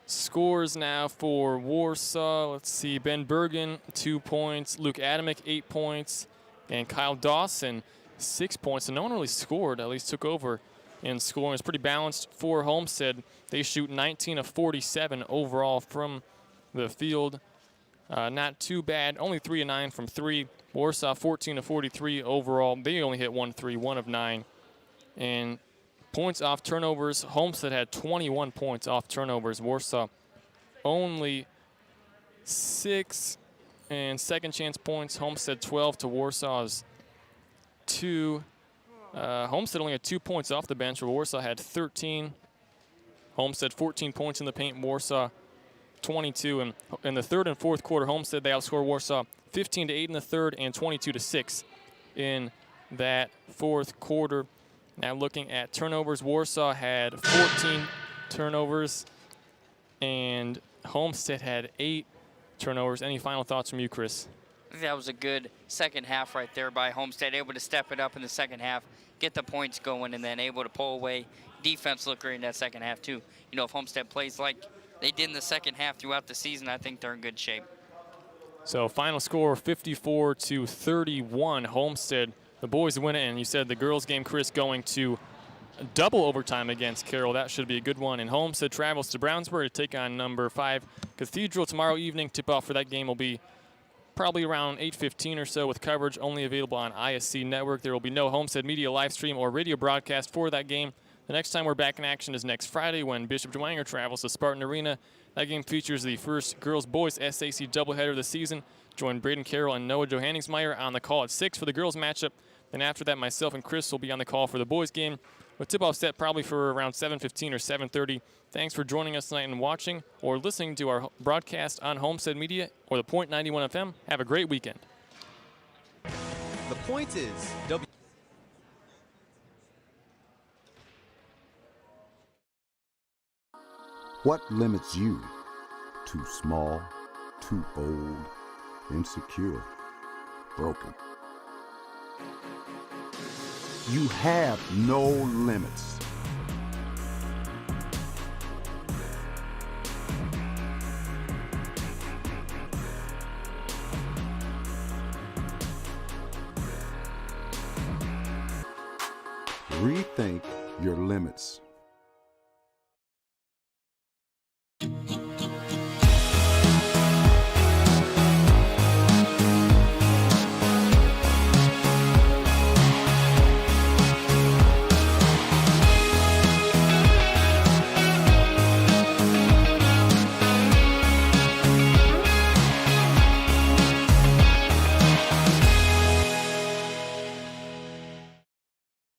scores now for Warsaw. Let's see, Ben Bergen, 2 points. Luke Adamick, 8 points. And Kyle Dawson, 6 points. So no one really scored, at least took over in scoring. It's pretty balanced for Homestead. They shoot 19 of 47 overall from the field. Not too bad. Only 3 of 9 from 3. Warsaw 14 of 43 overall. They only hit 1 3, 1 of 9. And points off turnovers, Homestead had 21 points off turnovers. Warsaw only 6. And second chance points, Homestead 12 to Warsaw's 2. Homestead only had 2 points off the bench, where Warsaw had 13. Homestead 14 points in the paint, Warsaw 22. And in the third and fourth quarter, Homestead, they outscored Warsaw 15 to 8 in the third and 22 to 6 in that fourth quarter. Now looking at turnovers, Warsaw had 14 turnovers and Homestead had 8 turnovers. Any final thoughts from you, Chris? I think that was a good second half right there by Homestead, able to step it up in the second half, get the points going, and then able to pull away. Defense looked great in that second half too. You know, if Homestead plays like they did in the second half throughout the season, I think they're in good shape. So final score 54 to 31. Homestead, the boys win it, and you said the girls game, Chris, going to double overtime against Carroll. That should be a good one. And Homestead travels to Brownsburg to take on number 5 Cathedral tomorrow evening. Tip-off for that game will be probably around 8:15 or so, with coverage only available on ISC Network. There will be no Homestead Media live stream or radio broadcast for that game. The next time we're back in action is next Friday when Bishop Dwenger travels to Spartan Arena. That game features the first girls-boys SAC doubleheader of the season. Join Braden Carroll and Noah Johanningsmeyer on the call at 6 for the girls matchup. Then after that, myself and Chris will be on the call for the boys game, with tip-off set probably for around 7:15 or 7:30. Thanks for joining us tonight and watching or listening to our broadcast on Homestead Media or the Point 91 FM. Have a great weekend. The point is What limits you? Too small, too old, insecure, broken. You have no limits. Rethink your limits.